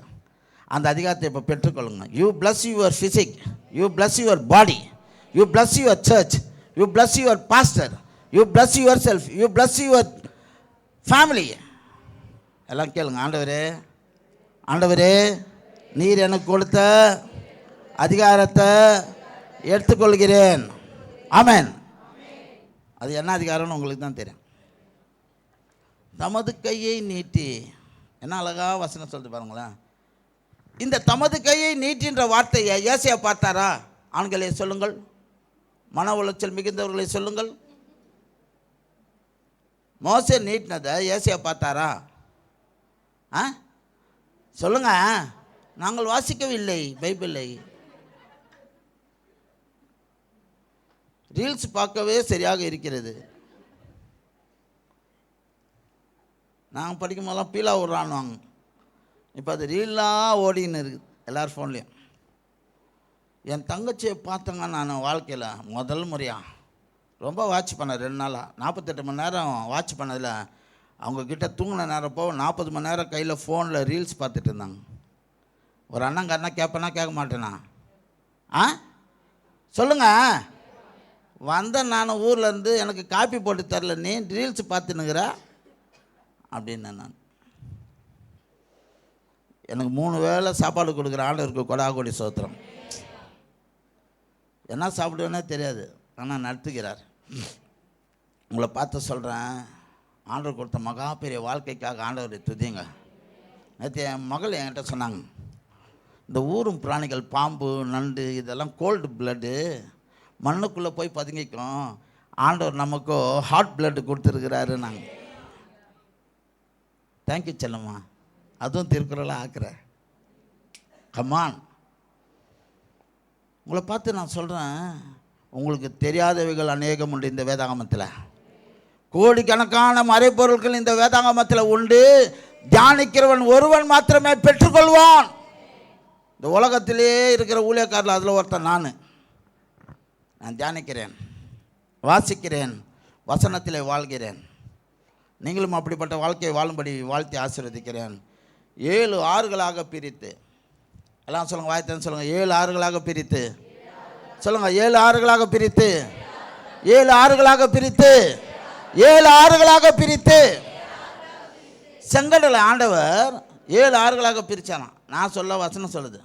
[SPEAKER 1] அந்த அதிகாரத்தை இப்போ பெற்றுக்கொள்ளுங்க. You bless your physique, you bless your body, you bless your church, you bless your pastor, you bless your self, you bless your family. எல்லாம் கேளுங்க. ஆண்டவரே, ஆண்டவரே, நீர் எனக்கு கொடுத்த அதிகாரத்தை எடுத்துக்கொள்கிறேன். ஆமென். அது என்ன அதிகாரம்னு உங்களுக்கு தான் தெரியும். தமது கையை நீட்டி, என்ன அழகா வசனம் சொல்லிட்டு பாருங்களேன். இந்த தமது கையை நீட்டின்ற வார்த்தையை ஏசாயா பார்த்தாரா? ஆண்களே சொல்லுங்கள், மன உளைச்சல் மிகுந்தவர்களை சொல்லுங்கள். மோசே நீட்டினதை ஏசாயா பார்த்தாரா? சொல்லுங்க. நாங்கள் வாசிக்கவில்லை பைபிளை. ரீல்ஸ் பார்க்கவே சரியாக இருக்கிறது. நாங்கள் படிக்கும் போதெல்லாம் பீலா விட்றானுவாங்க. இப்போ அது ரீலாக ஓடின்னு இருக்குது எல்லார் ஃபோன்லேயும். என் தங்கச்சியை பார்த்தங்க நான் வாழ்க்கையில் முதல் முறையாக ரொம்ப வாட்ச் பண்ணேன். 2 நாளாக 48 மணி நேரம் வாட்ச் பண்ணதில் அவங்கக்கிட்ட தூங்கின நேரம் போக 40 மணி நேரம் கையில் ஃபோனில் ரீல்ஸ் பார்த்துட்டு இருந்தாங்க. ஒரு அண்ணங்காரனா கேட்பேனா கேட்க மாட்டேனா? சொல்லுங்கள். வந்தேன் நான் ஊர்லேருந்து, எனக்கு காப்பி போட்டு தரல, நீ ரீல்ஸ் பார்த்துன்னுங்கிற அப்படின்னு. நான் எனக்கு 3 வேளை சாப்பாடு கொடுக்குற ஆண்டவருக்கு கொடாகோடி சோத்திரம். என்ன சாப்பிடுவேன்னே தெரியாது, ஆனால் நடத்துகிறார். உங்களை பார்த்து சொல்கிறேன், ஆண்டவர் கொடுத்த மகா பெரிய வாழ்க்கைக்காக ஆண்டவரை துதிங்க. நேற்று என் மகள் என்கிட்ட சொன்னாங்க, இந்த ஊரும் பிராணிகள் பாம்பு நண்டு இதெல்லாம் கோல்டு பிளட்டு மண்ணுக்குள்ளே போய் பதுங்கிக்கும், ஆண்டவர் நமக்கோ ஹாட் பிளட்டு கொடுத்துருக்கிறாரு. நாங்கள் தேங்க்யூ செல்லம்மா, அதுவும் திருக்குறளாக ஆக்குறேன். கமான். உங்களை பார்த்து நான் சொல்கிறேன், உங்களுக்கு தெரியாதவைகள் அநேகம் உண்டு இந்த வேதாகமத்தில். கோடிக்கணக்கான மறைப்பொருட்கள் இந்த வேதாகமத்தில் உண்டு. தியானிக்கிறவன் ஒருவன் மாத்திரமே பெற்றுக்கொள்வான். இந்த உலகத்திலே இருக்கிற ஊழியக்காரில் அதில் ஒருத்தன் நான் தியானிக்கிறேன், வாசிக்கிறேன், வசனத்திலே வாழ்கிறேன். நீங்களும் அப்படிப்பட்ட வாழ்க்கையை வாழும்படி வாழ்த்தி ஆசீர்வதிக்கிறேன். 7 ஆறுகளாக பிரித்து, எல்லாம் சொல்லுங்கள், வாய்த்தேன்னு சொல்லுங்கள். 7 ஆறுகளாக பிரித்து சொல்லுங்கள். 7 ஆறுகளாக பிரித்து, 7 ஆறுகளாக பிரித்து, 7 ஆறுகளாக பிரித்து செங்கடலை ஆண்டவர் 7 ஆறுகளாக பிரித்தானாம். நான் சொல்ல வசனம் சொல்லுது.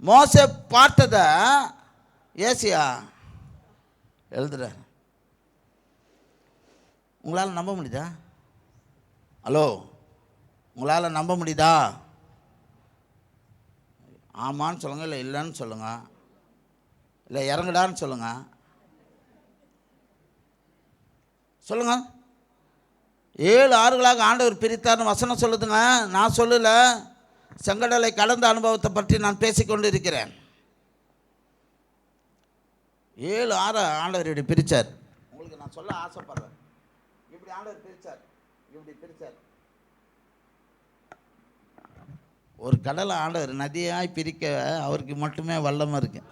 [SPEAKER 1] மோசே பார்த்ததை ஏசாயா எழுதுறார். உங்களால் நம்ப முடியுதா? ஹலோ, உங்களால் நம்ப முடியுதா? ஆமான்னு சொல்லுங்கள், இல்லை இல்லைன்னு சொல்லுங்கள், இல்லை இறங்குடான்னு சொல்லுங்கள். சொல்லுங்கள். 7 ஆறுகளாக ஆண்டவர் பிரித்தார்னு வசனம் சொல்லுதுங்க, நான் சொல்லலை. செங்கடலை கடந்த அனுபவத்தை பற்றி நான் பேசிக்கொண்டு இருக்கிறேன். 7 ஆறு ஆண்டவர் இப்படி பிரித்தார். உங்களுக்கு நான் சொல்ல ஆசைப்படுறேன். இப்படி ஆண்டவர் பிரித்தார், இப்படி பிரித்தார். ஒரு கடலை ஆண்டவர் நதியாய் பிரிக்க அவருக்கு மட்டுமே வல்லமை இருக்கு.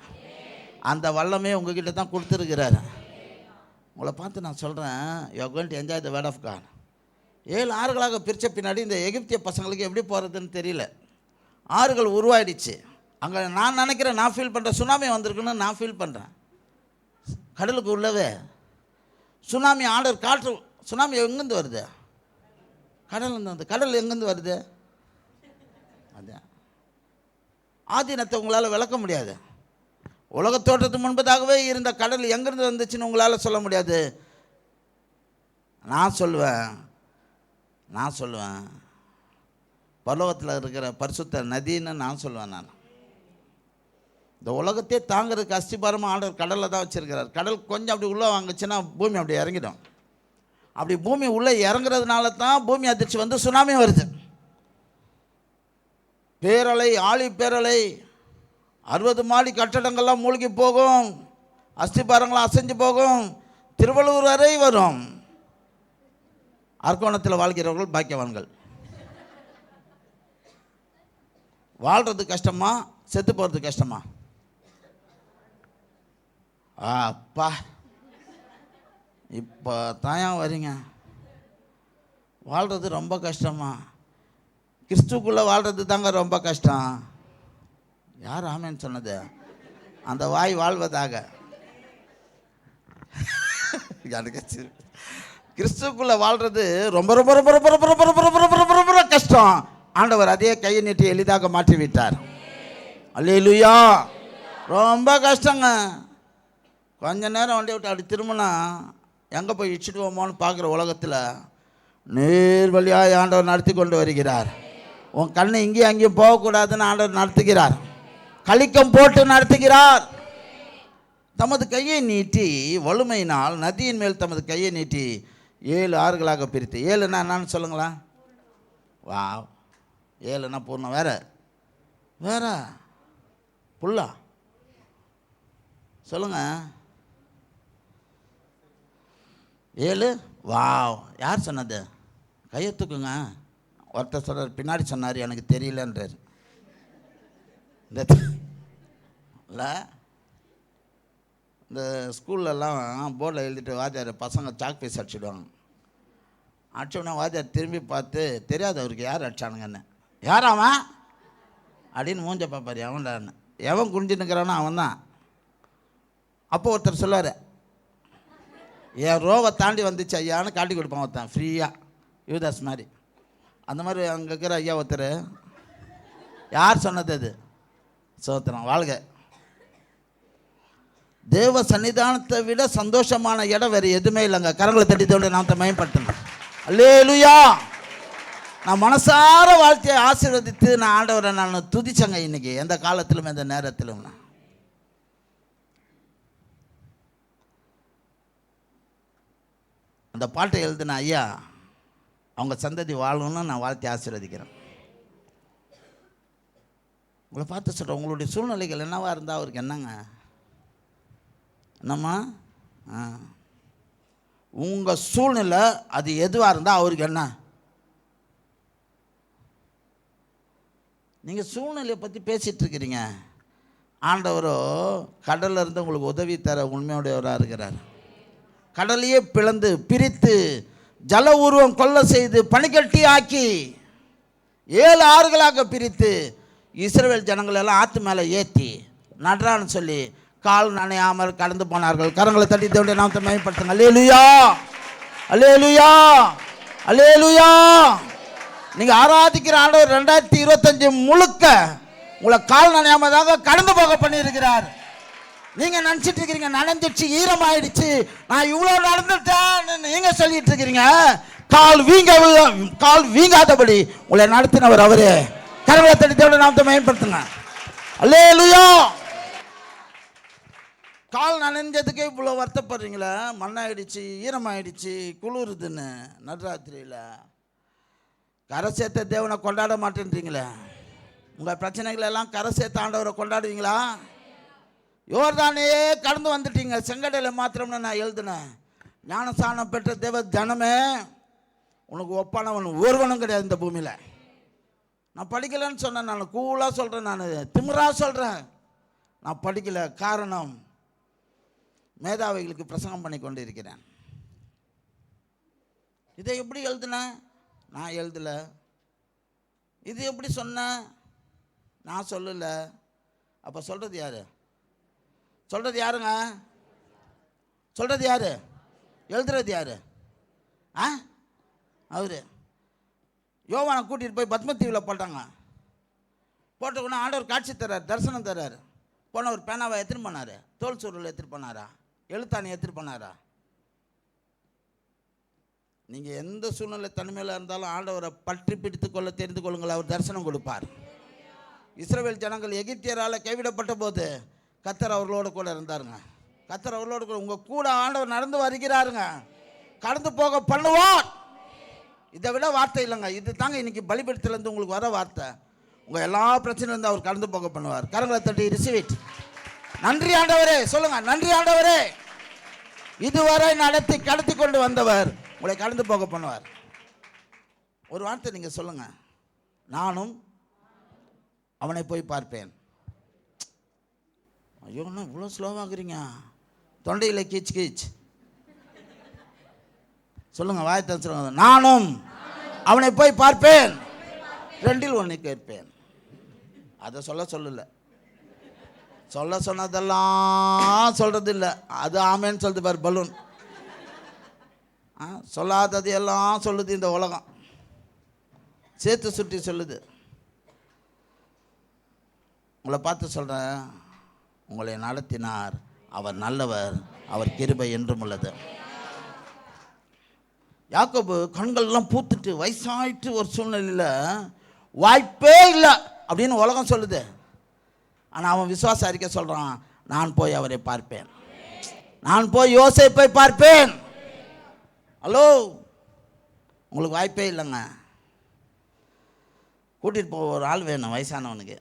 [SPEAKER 1] அந்த வல்லமே உங்ககிட்ட தான் கொடுத்துருக்கிறாரு. உங்களை பார்த்து நான் சொல்கிறேன், you are going to enjoy the word of God. 7 ஆறுகளாக பிரித்த பின்னாடி இந்த எகிப்திய பசங்களுக்கு எப்படி போகிறதுன்னு தெரியல. ஆறுகள் உருவாயிடுச்சு. அங்கே நான் நினைக்கிறேன், நான் ஃபீல் பண்ணுறேன், சுனாமி வந்திருக்குன்னு நான் ஃபீல் பண்ணுறேன். கடலுக்கு உள்ளவே சுனாமி ஆர்டர் காற்று. சுனாமி எங்கேருந்து வருது? கடல்லேருந்து வந்து. கடல் எங்கேருந்து வருது? அது ஆதீனத்தை உங்களால் விளக்க முடியாது. உலகத் தோற்றத்துக்கு முன்பதாகவே இருந்த கடல் எங்கேருந்து வந்துச்சுன்னு உங்களால் சொல்ல முடியாது. நான் சொல்லுவேன் பரலோகத்தில் இருக்கிற பரிசுத்த நதின்னு நான் சொல்லுவேன். நான் இந்த உலகத்தையே தாங்கிறதுக்கு அஸ்திபாரமாக ஆண்டவர் கடலில் தான் வச்சுருக்கிறார். கடல் கொஞ்சம் அப்படி உள்ளே வாங்குச்சுன்னா பூமி அப்படி இறங்கிடும். அப்படி பூமி உள்ளே இறங்குறதுனால தான் பூமி அதிர்ச்சி வந்து சுனாமி வருது. பேரலை, ஆழி பேரலை, 60 மாடி கட்டடங்கள்லாம் மூழ்கி போகும், அஸ்திபாரங்களாம் அசைஞ்சு போகும், திருவள்ளூர் வரை வரும். அரக்கோணத்தில் வாழ்கிறவர்கள் பாக்கியவான்கள். வாழ்கிறது கஷ்டமா, செத்து போகிறது கஷ்டமா? அப்பா, இப்போ தாயா வரீங்க. வாழ்கிறது ரொம்ப கஷ்டமா? கிறிஸ்துக்குள்ளே வாழ்கிறது தாங்க ரொம்ப கஷ்டம். யார் ஆமேன்னு சொன்னது? அந்த வாய் வாழ்வதாக. எனக்கு கிறிஸ்துக்குள்ளே வாழ்கிறது ரொம்ப ரொம்ப ரொம்ப ரொம்ப ரொம்ப ரொம்ப ரொம்ப ரொம்ப ரொம்ப ரொம்ப கஷ்டம். ஆண்டவர் அதே கையை நீட்டி எளிதாக மாற்றி விட்டார். அல்லேலூயா. ரொம்ப கஷ்டங்க. கொஞ்ச நேரம் வண்டி விட்டு அப்படி திரும்பினா எங்கே போய் இடிச்சிடுவோமோன்னு பார்க்குற உலகத்தில் நேர் வழியாக ஆண்டவர் நடத்தி கொண்டு வருகிறார். உன் கண்ணை இங்கேயும் அங்கேயும் போகக்கூடாதுன்னு ஆண்டவர் நடத்துகிறார். கலிக்கம் போட்டு நடத்துகிறார். தமது கையை நீட்டி வலுமையினால் நதியின் மேல் தமது கையை நீட்டி 7 ஆறுகளாக பிரித்து. 7ன்னா என்னன்னு சொல்லுங்களா? வா, 7ன்னா பூர்ணம். வேற புல்லா சொல்லுங்க. 7 வா. யார் சொன்னது? கையை தூக்குங்க. ஒருத்தர் சொல்கிறார், பின்னாடி சொன்னார், எனக்கு தெரியலன்றார். இல்லை, இந்த ஸ்கூல்லலாம் போர்டில் எழுதிட்டு வாத்தியார் பசங்க சாக் பீஸ் அடிச்சுடுவாங்க. அடிச்சோடனே வாத்தியார் திரும்பி பார்த்து, தெரியாது அவருக்கு யார் அடிச்சானுங்கன்னு. யாராவன் அப்படின்னு மூஞ்ச பார்ப்பார். எவன்டான்னு. எவன் குனிஞ்சுன்னுக்கிறானோ அவன் தான். அப்போ ஒருத்தர் சொல்லுவார், என் ரோவை தாண்டி வந்துச்சு ஐயான்னு காட்டி கொடுப்பான் ஒருத்தன் ஃப்ரீயாக, யூதாஸ் மாதிரி. அந்த மாதிரி அங்கே இருக்கிற ஐயா ஒருத்தர், யார் சொன்னது அது? சோத்திரம், வாழ்க. தேவ சன்னிதானத்தை விட சந்தோஷமான இடம் வேறு எதுவுமே இல்லைங்க. கரங்களை தட்டித்தோடு நாம் மயம்படுத்தணும். அல்லேலூயா. நான் மனசார வாழ்க்கையை ஆசீர்வதித்து நான் ஆண்டவரை நான் துதிச்சங்க. இன்னைக்கு எந்த காலத்திலும் எந்த நேரத்திலும் நான் அந்த பாட்டை எழுதின ஐயா அவங்க சந்ததி வாழணும்னு நான் வாழ்த்தி ஆசீர்வதிக்கிறேன். உங்களை பார்த்து சொல்கிறேன், உங்களுடைய சூழ்நிலைகள் என்னவா இருந்தால் அவருக்கு என்னங்க? என்னம்மா? உங்கள் சூழ்நிலை அது எதுவாக இருந்தால் அவருக்கு என்ன? நீங்கள் சூழ்நிலையை பற்றி பேசிகிட்டு இருக்கிறீங்க. ஆண்டவரோ கடலில் இருந்து உங்களுக்கு உதவி தர உண்மையுடையவராக இருக்கிறார். கடலையே பிளந்து பிரித்து ஜல உருவம் கொள்ள செய்து பனிக்கட்டி ஆக்கி 7 ஆறுகளாக பிரித்து இஸ்ரவேல் ஜனங்கள் எல்லாம் ஆற்று மேலே ஏற்றி நடுறான்னு சொல்லி கால் நனையாமல் கடந்து போனார்கள். கரங்களை தட்டி தேவனுடைய நாமத்தை மகிமைப்படுத்துங்க. அல்லேலூயா, அல்லேலூயா, அல்லேலூயா. நீங்கள் ஆராதிக்கிற ஆண்டவர் 2025 முழுக்க உங்களை கால் நனையாமல் தாங்க கடந்து போக பண்ணியிருக்கிறார். நீங்கள் நினச்சிட்டு இருக்கிறீங்க நனைஞ்சிடுச்சு, ஈரமாயிடுச்சு, நான் இவ்வளோ நடந்துட்டேன் நீங்கள் சொல்லிட்டு இருக்கிறீங்க. கால் வீங்காதபடி உங்களை நடத்தினவர் அவரே. கரங்களை தட்டி தேவனுடைய நாமத்தை மகிமைப்படுத்துங்க. அல்லேலூயா. கால் நனைஞ்சதுக்கே இவ்வளோ வருத்தப்படுறீங்களே, மண்ணாயிடுச்சு, ஈரமாயிடுச்சு, குளிருதுன்னு நடுராத்திரியில். கரை சேர்த்த தேவனை கொண்டாட மாட்டேன்றீங்களே. உங்கள் பிரச்சனைகள் எல்லாம் கரை சேர்த்த ஆண்டவரை கொண்டாடுவீங்களா? யோர்தானே கடந்து வந்துட்டீங்க, செங்கடலை மாத்திரம்னு நான் எழுதினேன். ஞானஸ்நானம் பெற்ற தேவ ஜனமே, உனக்கு ஒப்பானவன் ஒருவனும் கிடையாது இந்த பூமியில். நான் படிக்கலைன்னு சொன்னேன். நான் கூலாக சொல்கிறேன், நான் திமிராக சொல்கிறேன். நான் படிக்கலை. காரணம், மேதாவிகளுக்கு பிரசங்கம் பண்ணி கொண்டு இருக்கிறேன். இதை எப்படி எழுதுனேன்? நான் எழுதலை. இது எப்படி சொன்னேன்? நான் சொல்லலை. அப்போ சொல்கிறது யார்? சொல்கிறது யாருங்க? சொல்கிறது யார்? எழுதுறது யார்? அவர். யோவானை கூட்டிகிட்டு போய் பத்மத்தீவில் போட்டாங்க. போட்டவுடனே ஆண்டவர் காட்சி தர்றார், தரிசனம் தர்றார். போனவர் பேனாவை எடுத்துகிட்டு போனார், தோல் சூழல் எடுத்துகிட்டு போனாரா, எழுத்தாணி எடுத்துகிட்டு போனாரா? நீங்கள் எந்த சூழ்நிலை தனிமையில் இருந்தாலும் ஆண்டவரை பற்றி பிடித்து கொள்ள தெரிந்து கொள்ளுங்கள், அவர் தரிசனம் கொடுப்பார். இஸ்ரவேல் ஜனங்கள் எகிப்தியரால் கைவிடப்பட்ட போது கர்த்தர் அவர்களோடு கூட இருந்தாருங்க. கர்த்தர் அவர்களோடு கூட, உங்கள் கூட ஆண்டவர் நடந்து வருகிறாருங்க, கடந்து போக பண்ணுவார். இதை விட வார்த்தை இல்லைங்க. இது தாங்க இன்னைக்கு பலிபீடத்திலேருந்து உங்களுக்கு வர வார்த்தை. உங்கள் எல்லா பிரச்சனையிலேருந்து அவர் கடந்து போக பண்ணுவார். கரங்களை தட்டி ரிசீவ் இட். நன்றி ஆண்டவரே சொல்லுங்க. நன்றி ஆண்டவரே, இதுவரை நடத்தி கடத்தி கொண்டு வந்தவர் உங்களை கடந்து போக பண்ணுவார். ஒரு வார்த்தை நீங்கள் சொல்லுங்க, நானும் அவனை போய் பார்ப்பேன். ஐயோ, என்ன இவ்வளோ ஸ்லோவாகிறீங்க? தொண்டையில் கீச் கீச் சொல்லுங்க, வாயத்தை சொல்லுங்க. நானும் அவனை போய் பார்ப்பேன், 2இல் 1 கேட்பேன். அதை சொல்லலை. சொன்னதெல்லாம் சொல்கிறது இல்லை. அது ஆமேன்னு சொல்லுது பாரு பலூன். சொல்லாதது எல்லாம் சொல்லுது இந்த உலகம், சேர்த்து சுட்டி சொல்லுது. உங்களை பார்த்து சொல்கிறேன், உங்களை நடத்தினார், அவர் நல்லவர், அவர் கிருபை என்றும் உள்ளது. யாக்கோபு கண்கள்லாம் பூத்துட்டு வயசாயிட்டு ஒரு சூழ்நிலையில் வாய்ப்பே இல்லை அப்படின்னு உலகம் சொல்லுது. ஆனால் அவன் விசுவாச அறிக்கை சொல்கிறான், நான் போய் அவரை பார்ப்பேன், நான் போய் யோசேப்பை பார்ப்பேன். ஹலோ, உங்களுக்கு வாய்ப்பே இல்லைங்க. கூட்டிகிட்டு போக ஒரு ஆள் வேணும் வயசானவனுக்கு.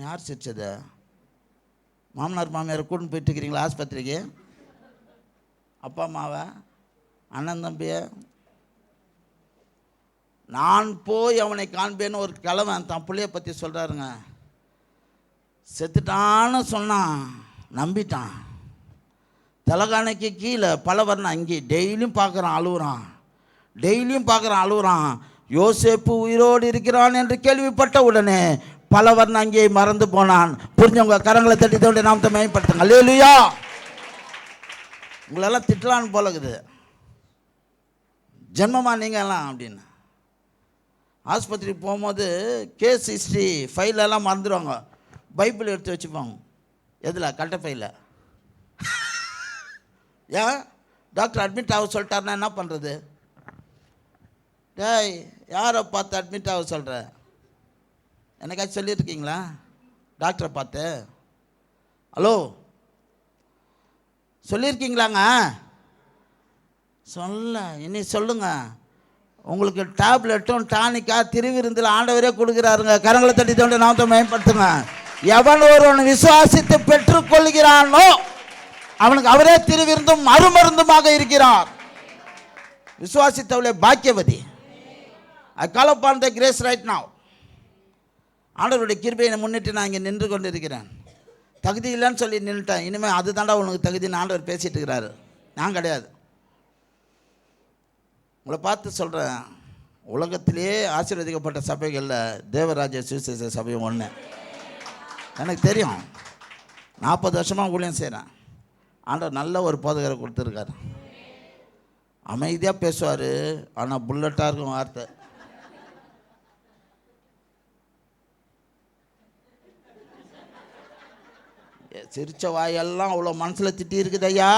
[SPEAKER 1] யார் சிரிச்சது? மாமனார் மாமியார் கூட்டின்னு போயிட்டு இருக்கிறீங்களா ஆஸ்பத்திரிக்கு? அப்பா அம்மாவை, அண்ணன் தம்பிய? நான் போய் அவனை காண்பேன்னு ஒரு கிழவன் தான் பிள்ளைய பற்றி சொல்கிறாருங்க. செத்துட்டான்னு சொன்னான், நம்பிட்டான். தலகாணைக்கு கீழே பலவர்ணம் அங்கே டெய்லியும் பார்க்குறான், அழுகுறான், டெய்லியும் பார்க்குறான், அழுகுறான். யோசேப்பு உயிரோடு இருக்கிறான் என்று கேள்விப்பட்ட உடனே பலவர்ணம் அங்கே மறந்து போனான். புரிஞ்சவங்க கரங்களை தட்டி தோண்டி நாமத்தை மேம்படுத்துங்க. அல்லேலூயா. உங்களெல்லாம் திட்டலான்னு போலக்குது, ஜென்மமா நீங்கள்லாம் அப்படின்னு. ஆஸ்பத்திரிக்கு போகும்போது கேஸ் ஹிஸ்ட்ரி ஃபைலெல்லாம் மறந்துடுவாங்க. பைபிள் எடுத்து வச்சுப்பாங்க. எதில்? கட்ட ஃபைல. ஏன் டாக்டர் அட்மிட் ஆக சொல்லிட்டாருன்னா என்ன பண்ணுறது? டேய், யாரை பார்த்து அட்மிட் ஆக சொல்கிற? என்னைக்காச்சும் சொல்லியிருக்கீங்களா டாக்டரை பார்த்து? ஹலோ, சொல்லியிருக்கீங்களாங்க? சொல்ல இனி சொல்லுங்க. உங்களுக்கு டேப்லெட்டும் டானிக்காக திருவிருந்தில் ஆண்டவரே கொடுக்குறாருங்க. கரங்களை தட்டி தோண்டி நாமத்தை மேம்படுத்துங்க. எவன் ஒருவன் விசுவாசித்து பெற்றுக்கொள்கிறானோ அவனுக்கு அவரே திருவிருந்தும் மறுமருந்துமாக இருக்கிறார். விசுவாசித்தவளே பாக்கியவதி. I call upon the grace right now. ஆண்டவருடைய கிருபையை முன்னிட்டு நான் இங்கே நின்று கொண்டு இருக்கிறேன். தகுதி இல்லைன்னு சொல்லி நின்றுட்டேன். இனிமேல் அது தாண்டா உனக்கு தகுதின்னு ஆண்டவர் பேசிகிட்டு இருக்கிறாரு, நான் கிடையாது. உங்களை பார்த்து சொல்கிறேன், உலகத்திலே ஆசீர்வதிக்கப்பட்ட சபைகளில் தேவராஜ சுவிசேஷ சபையும் ஒன்று. எனக்கு தெரியும், 40 வருஷமாக ஊழியம் செய்கிறேன். ஆண்டவர் நல்ல ஒரு போதகரை கொடுத்துருக்காரு. அமைதியாக பேசுவார், ஆனால் புல்லட்டாக இருக்கும் வார்த்தை. சிரிச்ச வாயெல்லாம் அவ்வளோ மனசில் திட்டி இருக்குது ஐயா.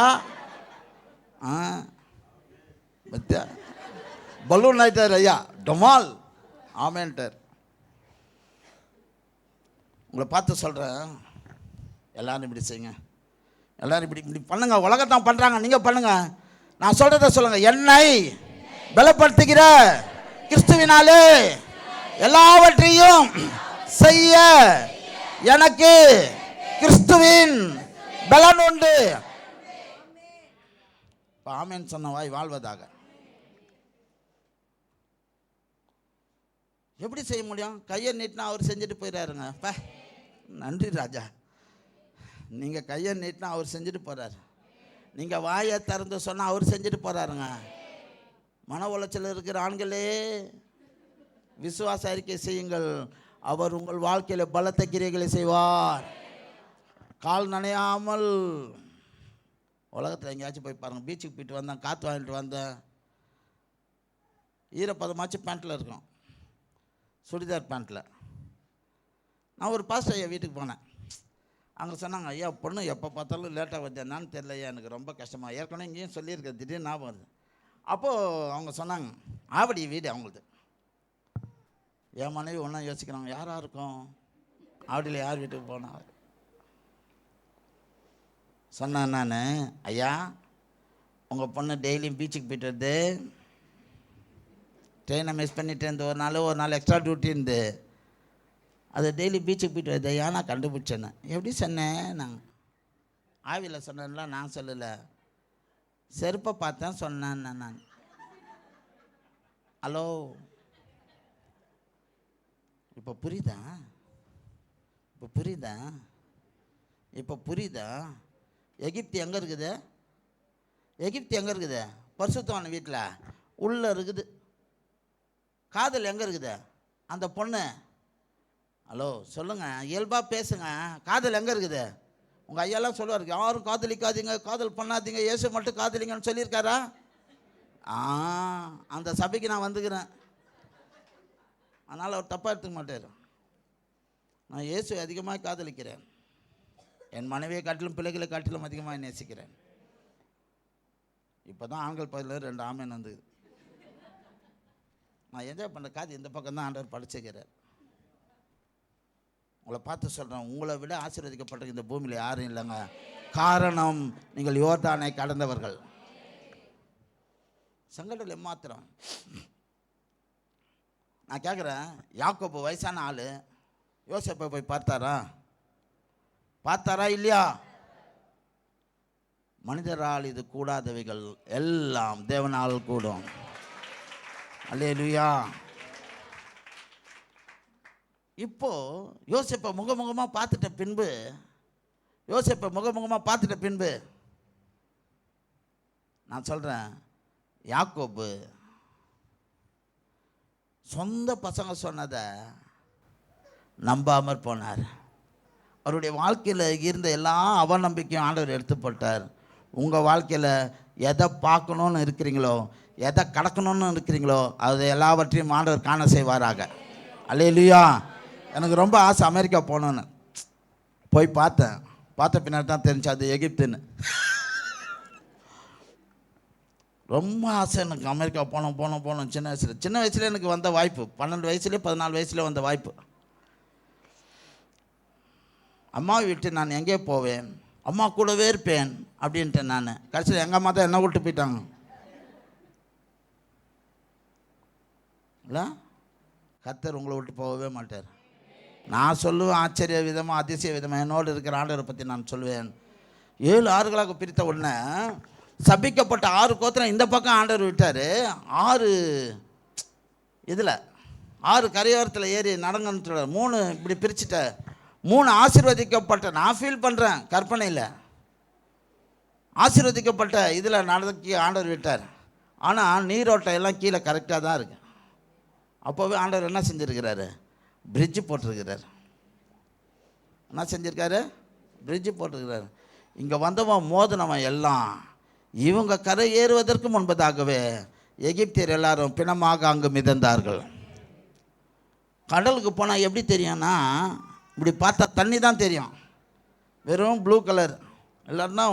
[SPEAKER 1] பலூன் ஆயிட்டார் ஐயா, டொமால் ஆமேன்ட்டார். உங்களை பார்த்து சொல்கிறேன், எல்லோரும் இப்படி செய்யுங்க, எல்லோரும் இப்படி இப்படி பண்ணுங்க. உலகத்தான் பண்ணுறாங்க, நீங்கள் பண்ணுங்க. நான் சொல்கிறத சொல்லுங்கள். என்னை பலப்படுத்துகிற கிறிஸ்துவினாலே எல்லாவற்றையும் செய்ய எனக்கு கிறிஸ்துவின் பலன் உண்டு. ஆமென் சொன்ன வாய் வாழ்வதாக. எப்படி செய்ய முடியும்? கையை நீட்டினா அவர் செஞ்சுட்டு போயிடாருங்க. நன்றி ராஜா. நீங்கள் கையை நீட்டினா அவர் செஞ்சுட்டு போகிறார். நீங்கள் வாயை திறந்து சொன்னால் அவர் செஞ்சுட்டு போகிறாருங்க. மன உளைச்சல் இருக்கிற ஆண்களே, விசுவாச அறிக்கை செய்யுங்கள். அவர் உங்கள் வாழ்க்கையில் பலத்த கிரியைகளை செய்வார். கால் நனையாமல். உலகத்தில் எங்கேயாச்சும் போய் பாருங்கள். பீச்சுக்கு போயிட்டு வந்தேன், காற்று வாங்கிட்டு வந்தேன், ஈரப்பதமாச்சு பேண்ட்டில் இருக்கும், சுடிதார் பேண்ட்டில். நான் ஒரு பாஸ்டர் ஐயா வீட்டுக்கு போனேன். அங்கே சொன்னாங்க, ஐயா பொண்ணு எப்போ பார்த்தாலும் லேட்டாக வந்தேன்னான்னு தெரியல ஐயா, எனக்கு ரொம்ப கஷ்டமாக. ஏற்கனவே இங்கேயும் சொல்லியிருக்கேன், திடீர்னு ஞாபகம் வருது. அப்போது அவங்க சொன்னாங்க, ஆவடி வீடு அவங்களது. என் மனைவி ஒன்றா யோசிக்கிறாங்க, யாராக இருக்கும் ஆவடியில், யார் வீட்டுக்கு போனால். சொன்னேன் நான், ஐயா உங்கள் பொண்ணு டெய்லியும் பீச்சுக்கு போய்ட்டு வருது, ட்ரெயினை மிஸ் பண்ணிட்டு இருந்து ஒரு நாள் எக்ஸ்ட்ரா டியூட்டி இருந்து அது டெய்லி பீச்சுக்கு போய்ட்டு வருது ஐயா. நான் கண்டுபிடிச்சேன்னு. எப்படி சொன்னேன்? நான் ஆவியில் சொன்னேன்ல, நான் சொல்லலை, செருப்பை பார்த்தேன் சொன்னேன் நான். ஹலோ, இப்போ புரியுதா? இப்போ புரியுதா? இப்போ புரியுதா? எகிப்து எங்கே இருக்குது? எகிப்து எங்கே இருக்குது? பரிசுத்தவான வீட்டில் உள்ளே இருக்குது. காதல் எங்கே இருக்குது? அந்த பொண்ணு. ஹலோ சொல்லுங்கள், இயல்பாக பேசுங்க. காதல் எங்கே இருக்குது? உங்கள் ஐயாலாம் சொல்லுவார், யாரும் காதலிக்காதீங்க, காதல் பண்ணாதீங்க, இயேசு மட்டும் காதலிங்கன்னு சொல்லியிருக்காரா? அந்த சபைக்கு நான் வந்துக்கிறேன். அதனால் அவர் தப்பாக எடுத்துக்க மாட்டார். நான் இயேசு அதிகமாக காதலிக்கிறேன். என் மனைவியை காட்டிலும் பிள்ளைகளை காட்டிலும் அதிகமாக நேசிக்கிறேன். இப்போ தான் ஆண்கள் பகுதியில் 2 ஆமேன் வந்து நான் என்ஜாய் பண்ணுற காது இந்த பக்கம் தான் ஆண்டவர் படிச்சுக்கிறார். உங்களை பார்த்து சொல்கிறேன், உங்களை விட ஆசீர்வதிக்கப்பட்ட இந்த பூமியில் யாரும் இல்லைங்க. காரணம், நீங்கள் யோர்தானை கடந்தவர்கள். சங்கடல் எம்மாத்திரம். நான் கேட்குறேன், யாக்கோபு வயசான ஆள் யோசேப்பை போய் பார்த்தாரா இல்லையா? மனிதரால் இது கூடாதவைகள் எல்லாம் தேவனால் கூடும். அல்லேலூயா. இப்போ யோசேப்பை முகமுகமாக பார்த்துட்ட பின்பு நான் சொல்கிறேன், யாக்கோபு சொந்த பசங்க சொன்னதை நம்பாமற் போனார். அவருடைய வாழ்க்கையில் இருந்த எல்லா அவநம்பிக்கையும் ஆண்டவர் எடுத்து போட்டார். உங்கள் வாழ்க்கையில் எதை பார்க்கணுன்னு இருக்கிறீங்களோ, எதை கடக்கணும்னு இருக்கிறீங்களோ, அது எல்லாவற்றையும் ஆண்டவர் காண செய்வாராக. அல்லேலூயா. எனக்கு ரொம்ப ஆசை அமெரிக்கா போகணுன்னு. போய் பார்த்த பின்னாடி தான் தெரிஞ்சு அது எகிப்துன்னு. ரொம்ப ஆசை எனக்கு அமெரிக்கா போகணும். சின்ன வயசுல எனக்கு வந்த வாய்ப்பு, 12 வயசுலேயே 14 வயசுல வந்த வாய்ப்பு. அம்மாவை விட்டு நான் எங்கே போவேன், அம்மா கூடவே இருப்பேன் அப்படின்ட்டேன் நான். கடைசியில் எங்கள் அம்மா தான் என்ன விட்டு போயிட்டாங்க. இல்லை, கர்த்தர் உங்களை விட்டு போகவே மாட்டார். நான் சொல்லுவேன் ஆச்சரிய விதமாக, அதிசய விதமாக என்னோடு இருக்கிற ஆண்டவரை பற்றி நான் சொல்லுவேன். 7 ஆறுகளாக பிரித்த உடனே சபிக்கப்பட்ட 6 கோத்திரம் இந்த பக்கம் ஆண்டவர் விட்டார். 6 இதில் 6 கரையோரத்தில் ஏறி நடங்கன்னு 3 இப்படி பிரிச்சுட்ட. 3 ஆசீர்வதிக்கப்பட்ட, நான் ஃபீல் பண்ணுறேன் கற்பனையில், ஆசீர்வதிக்கப்பட்ட இதில் நடக்கி ஆண்டவர் விட்டார். ஆனால் நீரோட்டம் எல்லாம் கீழே கரெக்டாக தான் இருக்குது. அப்போவே ஆண்டவர் என்ன செஞ்சுருக்கிறாரு? பிரிட்ஜு போட்டிருக்கிறார். என்ன செஞ்சுருக்காரு? பிரிட்ஜு போட்டிருக்கிறார். இங்கே வந்தவன் மோதினவன் எல்லாம் இவங்க கரை ஏறுவதற்கு முன்பதாகவே எகிப்தியர் எல்லாரும் பிணமாக அங்கு மிதந்தார்கள். கடலுக்கு போனால் எப்படி தெரியும்னா, இப்படி பார்த்தா தண்ணி தான் தெரியும், வெறும் ப்ளூ கலர். இல்லைன்னா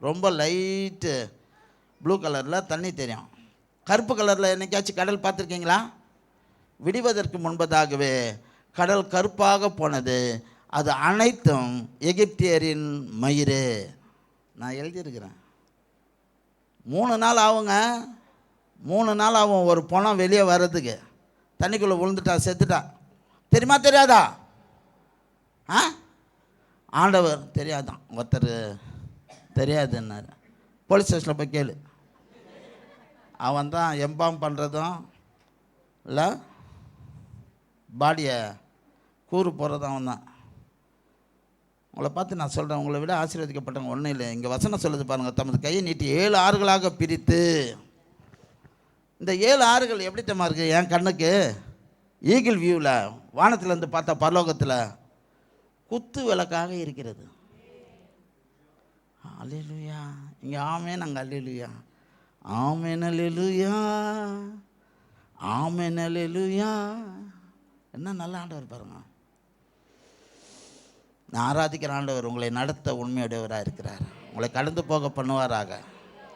[SPEAKER 1] ரொம்ப லைட்டு ப்ளூ கலரில் தண்ணி தெரியும். கருப்பு கலரில் என்னைக்காச்சும் கடல் பார்த்துருக்கீங்களா? விடுவதற்கு முன்பதாகவே கடல் கருப்பாக போனது. அது அனைத்தும் எகிப்தியரின் மயிறு. நான் எழுதியிருக்கிறேன். 3 நாள் ஆகுங்க. 3 நாள் ஆகும் ஒரு பணம் வெளியே வர்றதுக்கு. தண்ணிக்குள்ளே விழுந்துட்டா, செத்துட்டா. தெரியுமா தெரியாதா? ஆண்டவர் தெரியாதான். ஒருத்தர் தெரியாதுன்னாரு. போலீஸ் ஸ்டேஷனில் போய் கேளு. அவன் தான் எம்பாம் பண்ணுறதும் இல்லை, பாடியை கூறு போகிறதும் அவன் தான். உங்களை பார்த்து நான் சொல்கிறேன், உங்களை விட ஆசீர்வதிக்கப்பட்டவங்க ஒன்றும் இல்லை. இங்கே வசனம் சொல்லுது பாருங்கள், தமது கையை நீட்டி 7 ஆறுகளாக பிரித்து. இந்த 7 ஆறுகள் எப்படி தெரியுமா இருக்குது என் கண்ணுக்கு? ஈகிள் வியூவில் வானத்திலேருந்து பார்த்தா பரலோகத்தில் குத்து விளக்காக இருக்கிறது. அல்லேலூயா. இங்கே ஆமேன், அங்கே அல்லேலூயா. ஆமேன் அல்லேலூயா, ஆமேன் அல்லேலூயா. என்ன நல்ல ஆண்டவர் பாருங்க. நான் ஆராதிக்கிற ஆண்டவர் உங்களை நடத்த உண்மையுடையவராக இருக்கிறார். உங்களை கடந்து போக பண்ணுவாராக.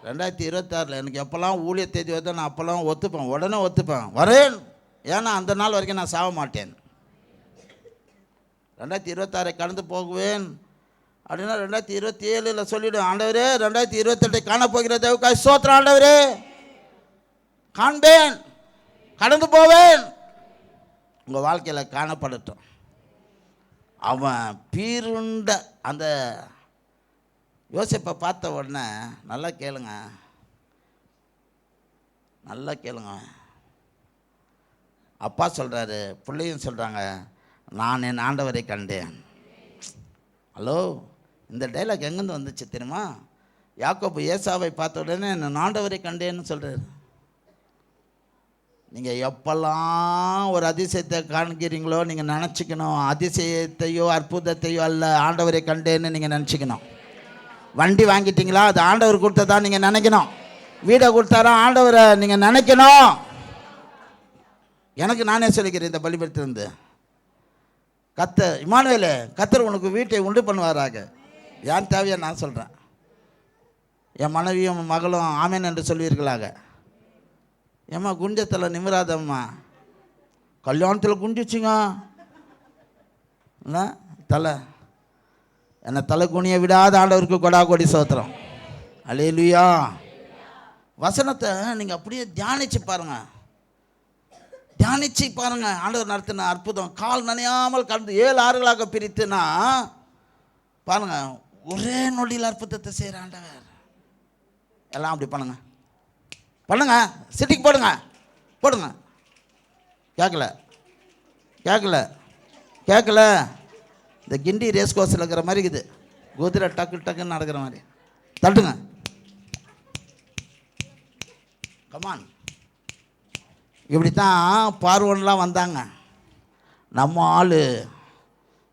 [SPEAKER 1] 2026 எனக்கு எப்போல்லாம் ஊழிய தேதி வருதோ நான் அப்போல்லாம் ஒத்துப்பேன், உடனே ஒத்துப்பேன், வரேன். ஏன்னா அந்த நாள் வரைக்கும் நான் சாக மாட்டேன். 2026 கடந்து போகுவேன் அப்படின்னா 2027 சொல்லிவிடும், ஆண்டவரே 2028 காணப்போகிற தேவக்காய் ஸ்தோத்திரம் ஆண்டவரே, காண்பேன், கடந்து போவேன். உங்கள் வாழ்க்கையில் காணப்படட்டும். அவன் பீருண்ட அந்த யோசேப்பை பார்த்த உடனே, நல்லா கேளுங்க, நல்லா கேளுங்க. அப்பா சொல்கிறாரு, பிள்ளையும் சொல்கிறாங்க, நான் என் ஆண்டவரை கண்டேன். ஹலோ, இந்த டைலாக் எங்கேருந்து வந்துச்சு தெரியுமா? யாக்கோபு ஏசாவை பார்த்த உடனே நான் ஆண்டவரை கண்டேன்னு சொல்கிறார். நீங்கள் எப்பெல்லாம் ஒரு அதிசயத்தை காண்கிறீங்களோ நீங்கள் நினச்சிக்கணும், அதிசயத்தையோ அற்புதத்தையோ அல்ல, ஆண்டவரை கண்டேன்னு நீங்கள் நினச்சிக்கணும். வண்டி வாங்கிட்டீங்களா, அது ஆண்டவர் கொடுத்ததா நீங்கள் நினைக்கணும். வீடை கொடுத்தாரா, ஆண்டவரை நீங்கள் நினைக்கணும். எனக்கு நானே சொல்லிக்கிறேன், இந்த பலிபீடத்திலிருந்து, கர்த்தர் இம்மானுவேலே, கர்த்தர் உனக்கு வீட்டை உண்டு பண்ணுவாராக. ஏன் தேவையா நான் சொல்கிறேன். என் மனைவியும் மகளும் ஆமேன் என்று சொல்வீர்களாக. ஏம்மா குஞ்சத்தில் நிமிராதம்மா, கல்யாணத்தில் குஞ்சிச்சிங்க இல்லை தலை, என்னை தலை குனியை விடாத ஆண்டவருக்கு கொடா கொடி சோத்திரம். அல்லேலூயா. வசனத்தை நீங்கள் அப்படியே தியானிச்சு பாருங்க, தியானிச்சு பாருங்க. ஆண்டவர் நடத்தின அற்புதம், கால் நனையாமல் கடந்து 7 ஆறுகளாக பிரித்துனா பாருங்க, ஒரே நொடியில் அற்புதத்தை செய்கிற ஆண்டவர். எல்லாம் அப்படி பண்ணுங்க, பண்ணுங்க, சிட்டிக்கு போடுங்க, போடுங்க. கேட்கல கேட்கல கேட்கல. இந்த கிண்டி ரேஸ் கோர்ஸில் இருக்கிற மாதிரி இருக்குது, குதிரை டக்கு டக்குன்னு நடக்கிற மாதிரி. தட்டுங்க, கமான். இப்படித்தான் பார்வோன்லாம் வந்தாங்க. நம்ம ஆள்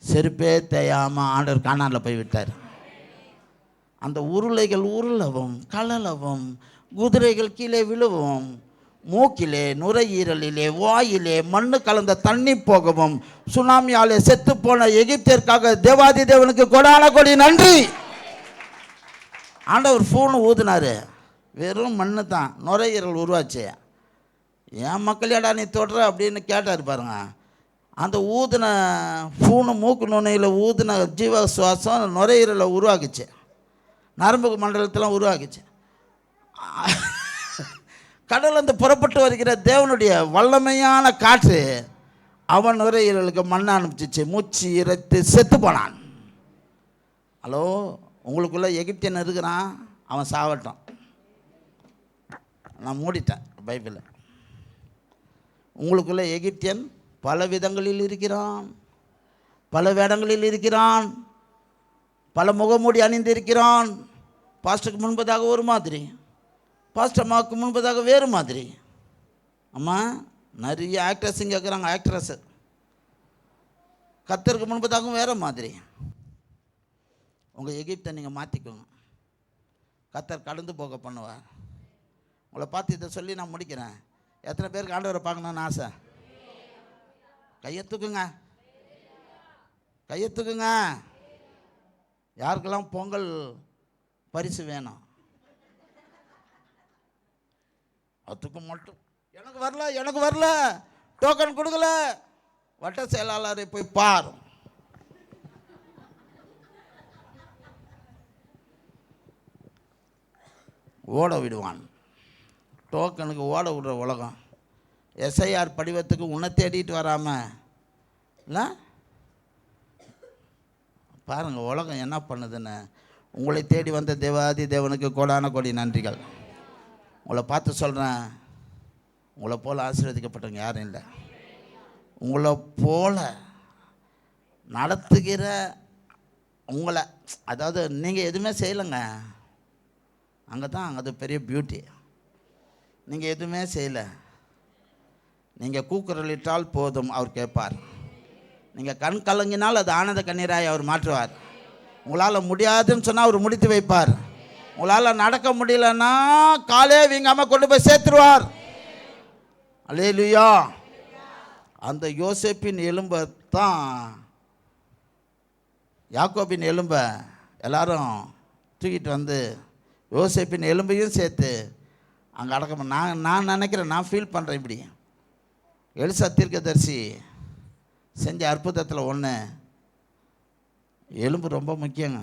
[SPEAKER 1] செருப்பே தேயாமல் ஆண்டவர் கானானில் போய் விட்டார். அந்த உருளைகள் உருளவும் கலலவும், குதிரைகள் கீழே விழுவும், மூக்கிலே நுரையீரலிலே வாயிலே மண்ணு கலந்த தண்ணி போகவும், சுனாமியாலே செத்து போன எகிப்திற்காக தேவாதி தேவனுக்கு கொடான கொடி நன்றி. ஆண்டவர் ஃபோனு ஊதுனாரு, வெறும் மண்ணு தான், நுரையீரல் உருவாச்சு. என் மக்களையாடா நீ தொடுற அப்படின்னு கேட்டார் பாருங்க. அந்த ஊதின ஃபூனு மூக்கு நுனையில் ஊதின ஜீவ சுவாசம் நுரையீரலை உருவாக்குச்சு, நரம்பு மண்டலத்தெலாம் உருவாக்குச்சு. கடல் வந்து புறப்பட்டு வருகிற தேவனுடைய வல்லமையான காற்று அவன் நுரையீரலுக்கு மண்ணை அனுப்பிச்சிச்சு, மூச்சு இறைத்து செத்து போனான். ஹலோ, உங்களுக்குள்ளே எகிப்தியன் இருக்கிறான், அவன் சாவட்டும். நான் மூடிட்டேன் பைபிளில். உங்களுக்குள்ளே எகிப்தியன் பல விதங்களில் இருக்கிறான், பல வேடங்களில் இருக்கிறான், பல முகமூடி அணிந்திருக்கிறான். பாஸ்டருக்கு முன்பதாக ஒரு மாதிரி, பாஸ்டர் அம்மாவுக்கு முன்பதாக வேறு மாதிரி. அம்மா, நிறைய ஆக்ட்ரஸ் இங்கே இருக்கிறாங்க, ஆக்ட்ரஸ். கர்த்தருக்கு முன்பதாகவும் வேறு மாதிரி. உங்கள் எகிப்தை நீங்கள் மாற்றிக்கோங்க, கர்த்தர் கடந்து போக பண்ணுவார். உங்களை பார்த்து இதை சொல்லி நான் முடிக்கிறேன். எத்தனை பேருக்கு ஆண்டவரை பார்க்கணுன்னு ஆசை? கையை தூக்குங்க, கையை தூக்குங்க. யாருக்கெல்லாம் பொங்கல் பரிசு வேணும்? அதுக்கு மட்டும் எனக்கு வரல, எனக்கு வரல, டோக்கன் கொடுக்கல. வட்ட செயலாளரை போய் பார். ஓட விடுவான். டோக்கனுக்கு ஓட விடுற உலகம். எஸ்ஐஆர் படிவத்துக்கு உன்னை தேடிட்டு வராமல் இல்லை பாருங்கள் உலகம் என்ன பண்ணுதுன்னு. உங்களை தேடி வந்த தேவாதி தேவனுக்கு கோடான கோடி நன்றிகள். உங்களை பார்த்து சொல்கிறேன், உங்களை போல் ஆசீர்வதிக்கப்பட்டவங்க யாரும் இல்லை. உங்களை போல நடத்துகிற உங்களை, அதாவது நீங்கள் எதுவுமே செய்யலைங்க, அங்கே தான் அது பெரிய பியூட்டி. நீங்கள் எதுவுமே செய்யலை, நீங்கள் கூக்குரலிட்டால் போதும் அவர் கேட்பார். நீங்கள் கண் கலங்கினால் அது ஆனந்த கண்ணீராய் அவர் மாற்றுவார். உங்களால் முடியாதுன்னு சொன்னால் அவர் முடித்து வைப்பார். உங்களால் நடக்க முடியலன்னா காலே வீங்காமல் கொண்டு போய் சேர்த்துருவார். அல்லேலூயா. அந்த யோசேப்பின் எலும்பை தான், யாக்கோபின் எலும்பை எல்லாரும் தூக்கிட்டு வந்து யோசேப்பின் எலும்பையும் சேர்த்து அங்கே அடக்கம். நான் நினைக்கிறேன், நான் ஃபீல் பண்ணுறேன் இப்படி. எலிசா தீர்க்கதரிசி செஞ்ச அற்புதத்தில் ஒன்று, எலும்பு ரொம்ப முக்கியங்க,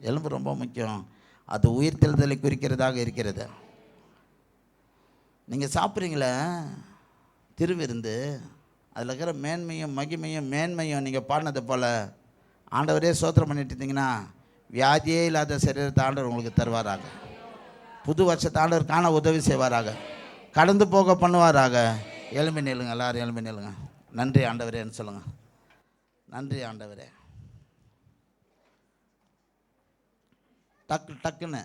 [SPEAKER 1] எலும்பு ரொம்ப முக்கியம். அது உயிர்த்தெழுதலை குறிக்கிறதாக இருக்கிறது. நீங்கள் சாப்பிட்றீங்களே திருவிருந்து, அதில் இருக்கிற மேன்மையும் மகிமையும் மேன்மையும் நீங்கள் பாடினதை போல் ஆண்டவரே சோத்திரம் பண்ணிட்டு இருந்தீங்கன்னா வியாதியே இல்லாத சரீரத்தை ஆண்டவர் உங்களுக்கு தருவாராக. புது வருஷத்தை ஆண்டவர் காண உதவி செய்வாராக, கடந்து போக பண்ணுவாராக. எழும்பி நில்லுங்க, எல்லாரும் எழும்பி நில்லுங்க. நன்றி ஆண்டவரேன்னு சொல்லுங்கள். நன்றி ஆண்டவரே. டக்கு டக்குன்னு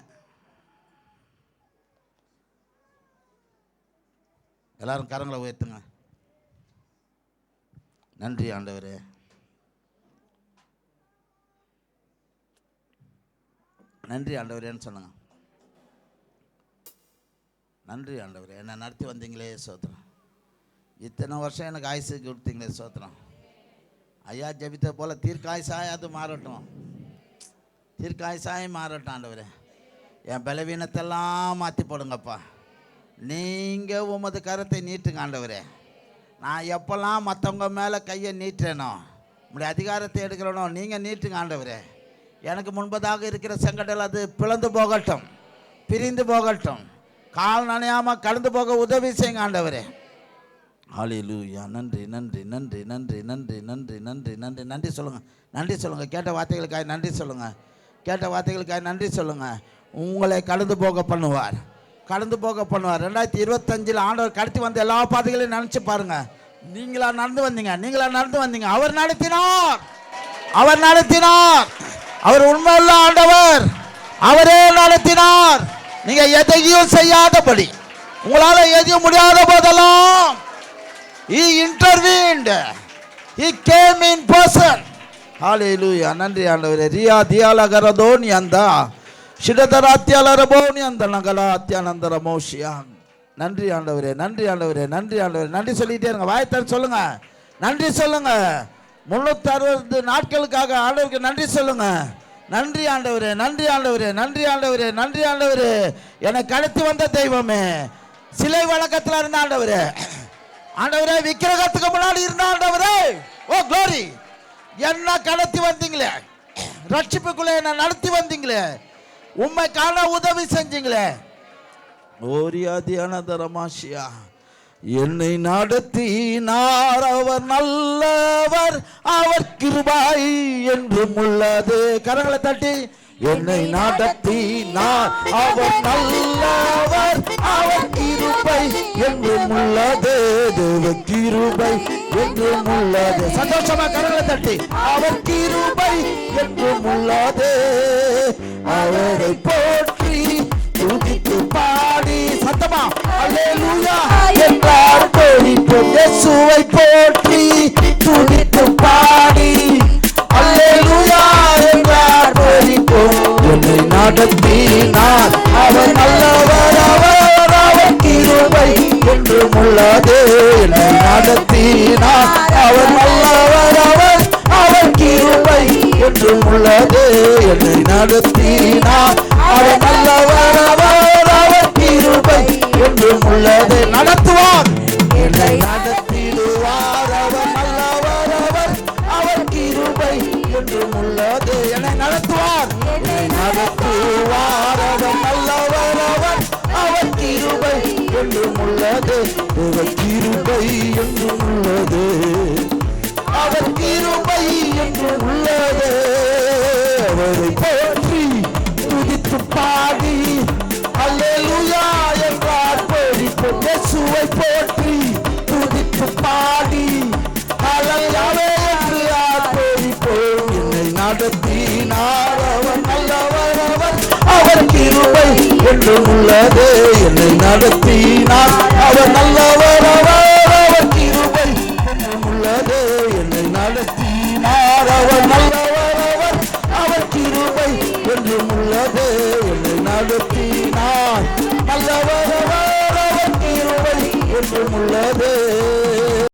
[SPEAKER 1] எல்லாரும் கரங்களை உயர்த்துங்க. நன்றி ஆண்டவரே. நன்றி ஆண்டவரேன்னு சொல்லுங்க. நன்றி ஆண்டவரே, என்னை நடத்தி வந்தீங்களே சோத்திரம். இத்தனை வருஷம் எனக்கு ஆயுசு கொடுத்தீங்களே சோத்திரம். ஐயா ஜபித்த போல் தீர்க்காயுசாய் அது மாறட்டும், தீர்க்காயுசாய் மாறட்டும் ஆண்டவரே. என் பலவீனத்தெல்லாம் மாற்றி போடுங்கப்பா. நீங்கள் உமது கரத்தை நீட்டுங்க ஆண்டவரே. நான் எப்போல்லாம் மற்றவங்க மேலே கையை நீட்டுறேனோ, உங்களுடைய அதிகாரத்தை எடுக்கிறனோ, நீங்கள் நீட்டுங்க ஆண்டவரே. எனக்கு முன்பதாக இருக்கிற செங்கடல் அது பிளந்து போகட்டும், பிரிந்து போகட்டும், கால் நனையாமல் கடந்து போக உதவி செய்யுங்க ஆண்டவரே. ஹல்லேலூயா. நன்றி நன்றி நன்றி நன்றி நன்றி நன்றி நன்றி நன்றி நன்றி சொல்லுங்கள், நன்றி சொல்லுங்கள். கேட்ட வார்த்தைகளுக்காக நன்றி சொல்லுங்கள், கேட்ட வார்த்தைகளுக்காக நன்றி சொல்லுங்கள். உங்களை கடந்து போக பண்ணுவார், கடந்து போக பண்ணுவார். 2025 ஆண்டவர் கடத்தி வந்த எல்லா பாதைகளையும் நினச்சி பாருங்கள். நீங்களா நடந்து வந்தீங்க, நீங்களா நடந்து வந்தீங்க. அவர் நடத்தினார், அவர் நடத்தினார். அவர் உண்மையுள்ள ஆண்டவர், அவரே நடத்தினார். நீங்கள் எதையும் செய்யாதபடி, உங்களால் எதையும் முடியாத போதெல்லாம் he intervened, he came in person. ஹல்லேலூயா. நன்றி ஆண்டவரே. ரியா தியால கரதோனி அந்த சிடதராத்தியாலரபோனி அந்த நகலாத்தியானந்தர மோஷியா. நன்றி ஆண்டவரே, நன்றி ஆண்டவரே, நன்றி ஆண்டவரே. நன்றி சொல்லிகிட்டே இருங்க, வாய்த்தார் சொல்லுங்க, நன்றி சொல்லுங்க. 360 நாட்களுக்காக ஆண்டவருக்கு நன்றி சொல்லுங்க. நன்றி ஆண்டவரே, நன்றி ஆண்டவரே, நன்றி ஆண்டவரே, நன்றி ஆண்டவரே. என்னை கடத்தி வந்த தெய்வமே, சிலை வழக்கத்தில் இருந்த ஆண்டவரே, ஆண்டவரே விக்கிரகத்துக்கு முன்னாடி இருந்த ஆண்டவரே, ஓ க்ளோரி. என்ன கடத்தி வந்தீங்களே, ரட்சிப்புக்குள்ளே என்ன நடத்தி வந்தீங்களே, உண்மை காண உதவி செஞ்சீங்களே. ஓரியாதியானதரமாஷியா. என்னை நடத்தினார், அவர் நல்லவர், அவர் கிருபை என்றும் உள்ளது. கரங்களை தட்டி. என்னை நடத்தினார், அவர் நல்லவர், அவர் கிருபை என்றும் உள்ளது. தேவ கிருபை என்றும் உள்ளது. சந்தோஷமா கரங்களை தட்டி. அவர் கிருபை என்றும் உள்ளது. அவரை போற்றி துதித்து பாடி சத்தமா அல்லேலூயா என்றார் போரிப்போம். இயேசுவை போற்றி துதித்து பாடி அல்லேலூயா என்றார் போரிப்போம். என்னை நடத்தினார், அவர் நல்லவர், அவர் கிருபை என்றும் உள்ளது. என்னை நடத்தினார், அவர் நல்லவர், அவர் கிருபை என்றும் உள்ளது. என்னை நடத்தினார், அவர் நல்லவர், அவர் கிருபை என்றும் உள்ளது. நடத்துவார், என்னை நடத்திடுவார். அவர் நல்லவர், அவர் கிருபை என்றும் உள்ளது. என்னை நடத்துவார், என்னை நடத்துவார். அவர் நல்லவர், அவர் கிருபை என்றும் உள்ளது. அவர் கிருபை என்றும் உள்ளது. அவர் கிருபை என்றும் உள்ளது. அவரை போற்றி துதித்து பாடி அல்லேலூயா என்றார் போரிப்போம். இயேசுவை போற்றி துதித்து பாடி அல்லேலூயா என்று ஆர்ப்பரிப்போம். என்னை நடத்தினார், அவர் நல்லவர், அவர் கிருபை என்றும் உள்ளது. என்னை நடத்தினார், அவர் நல்லவர்,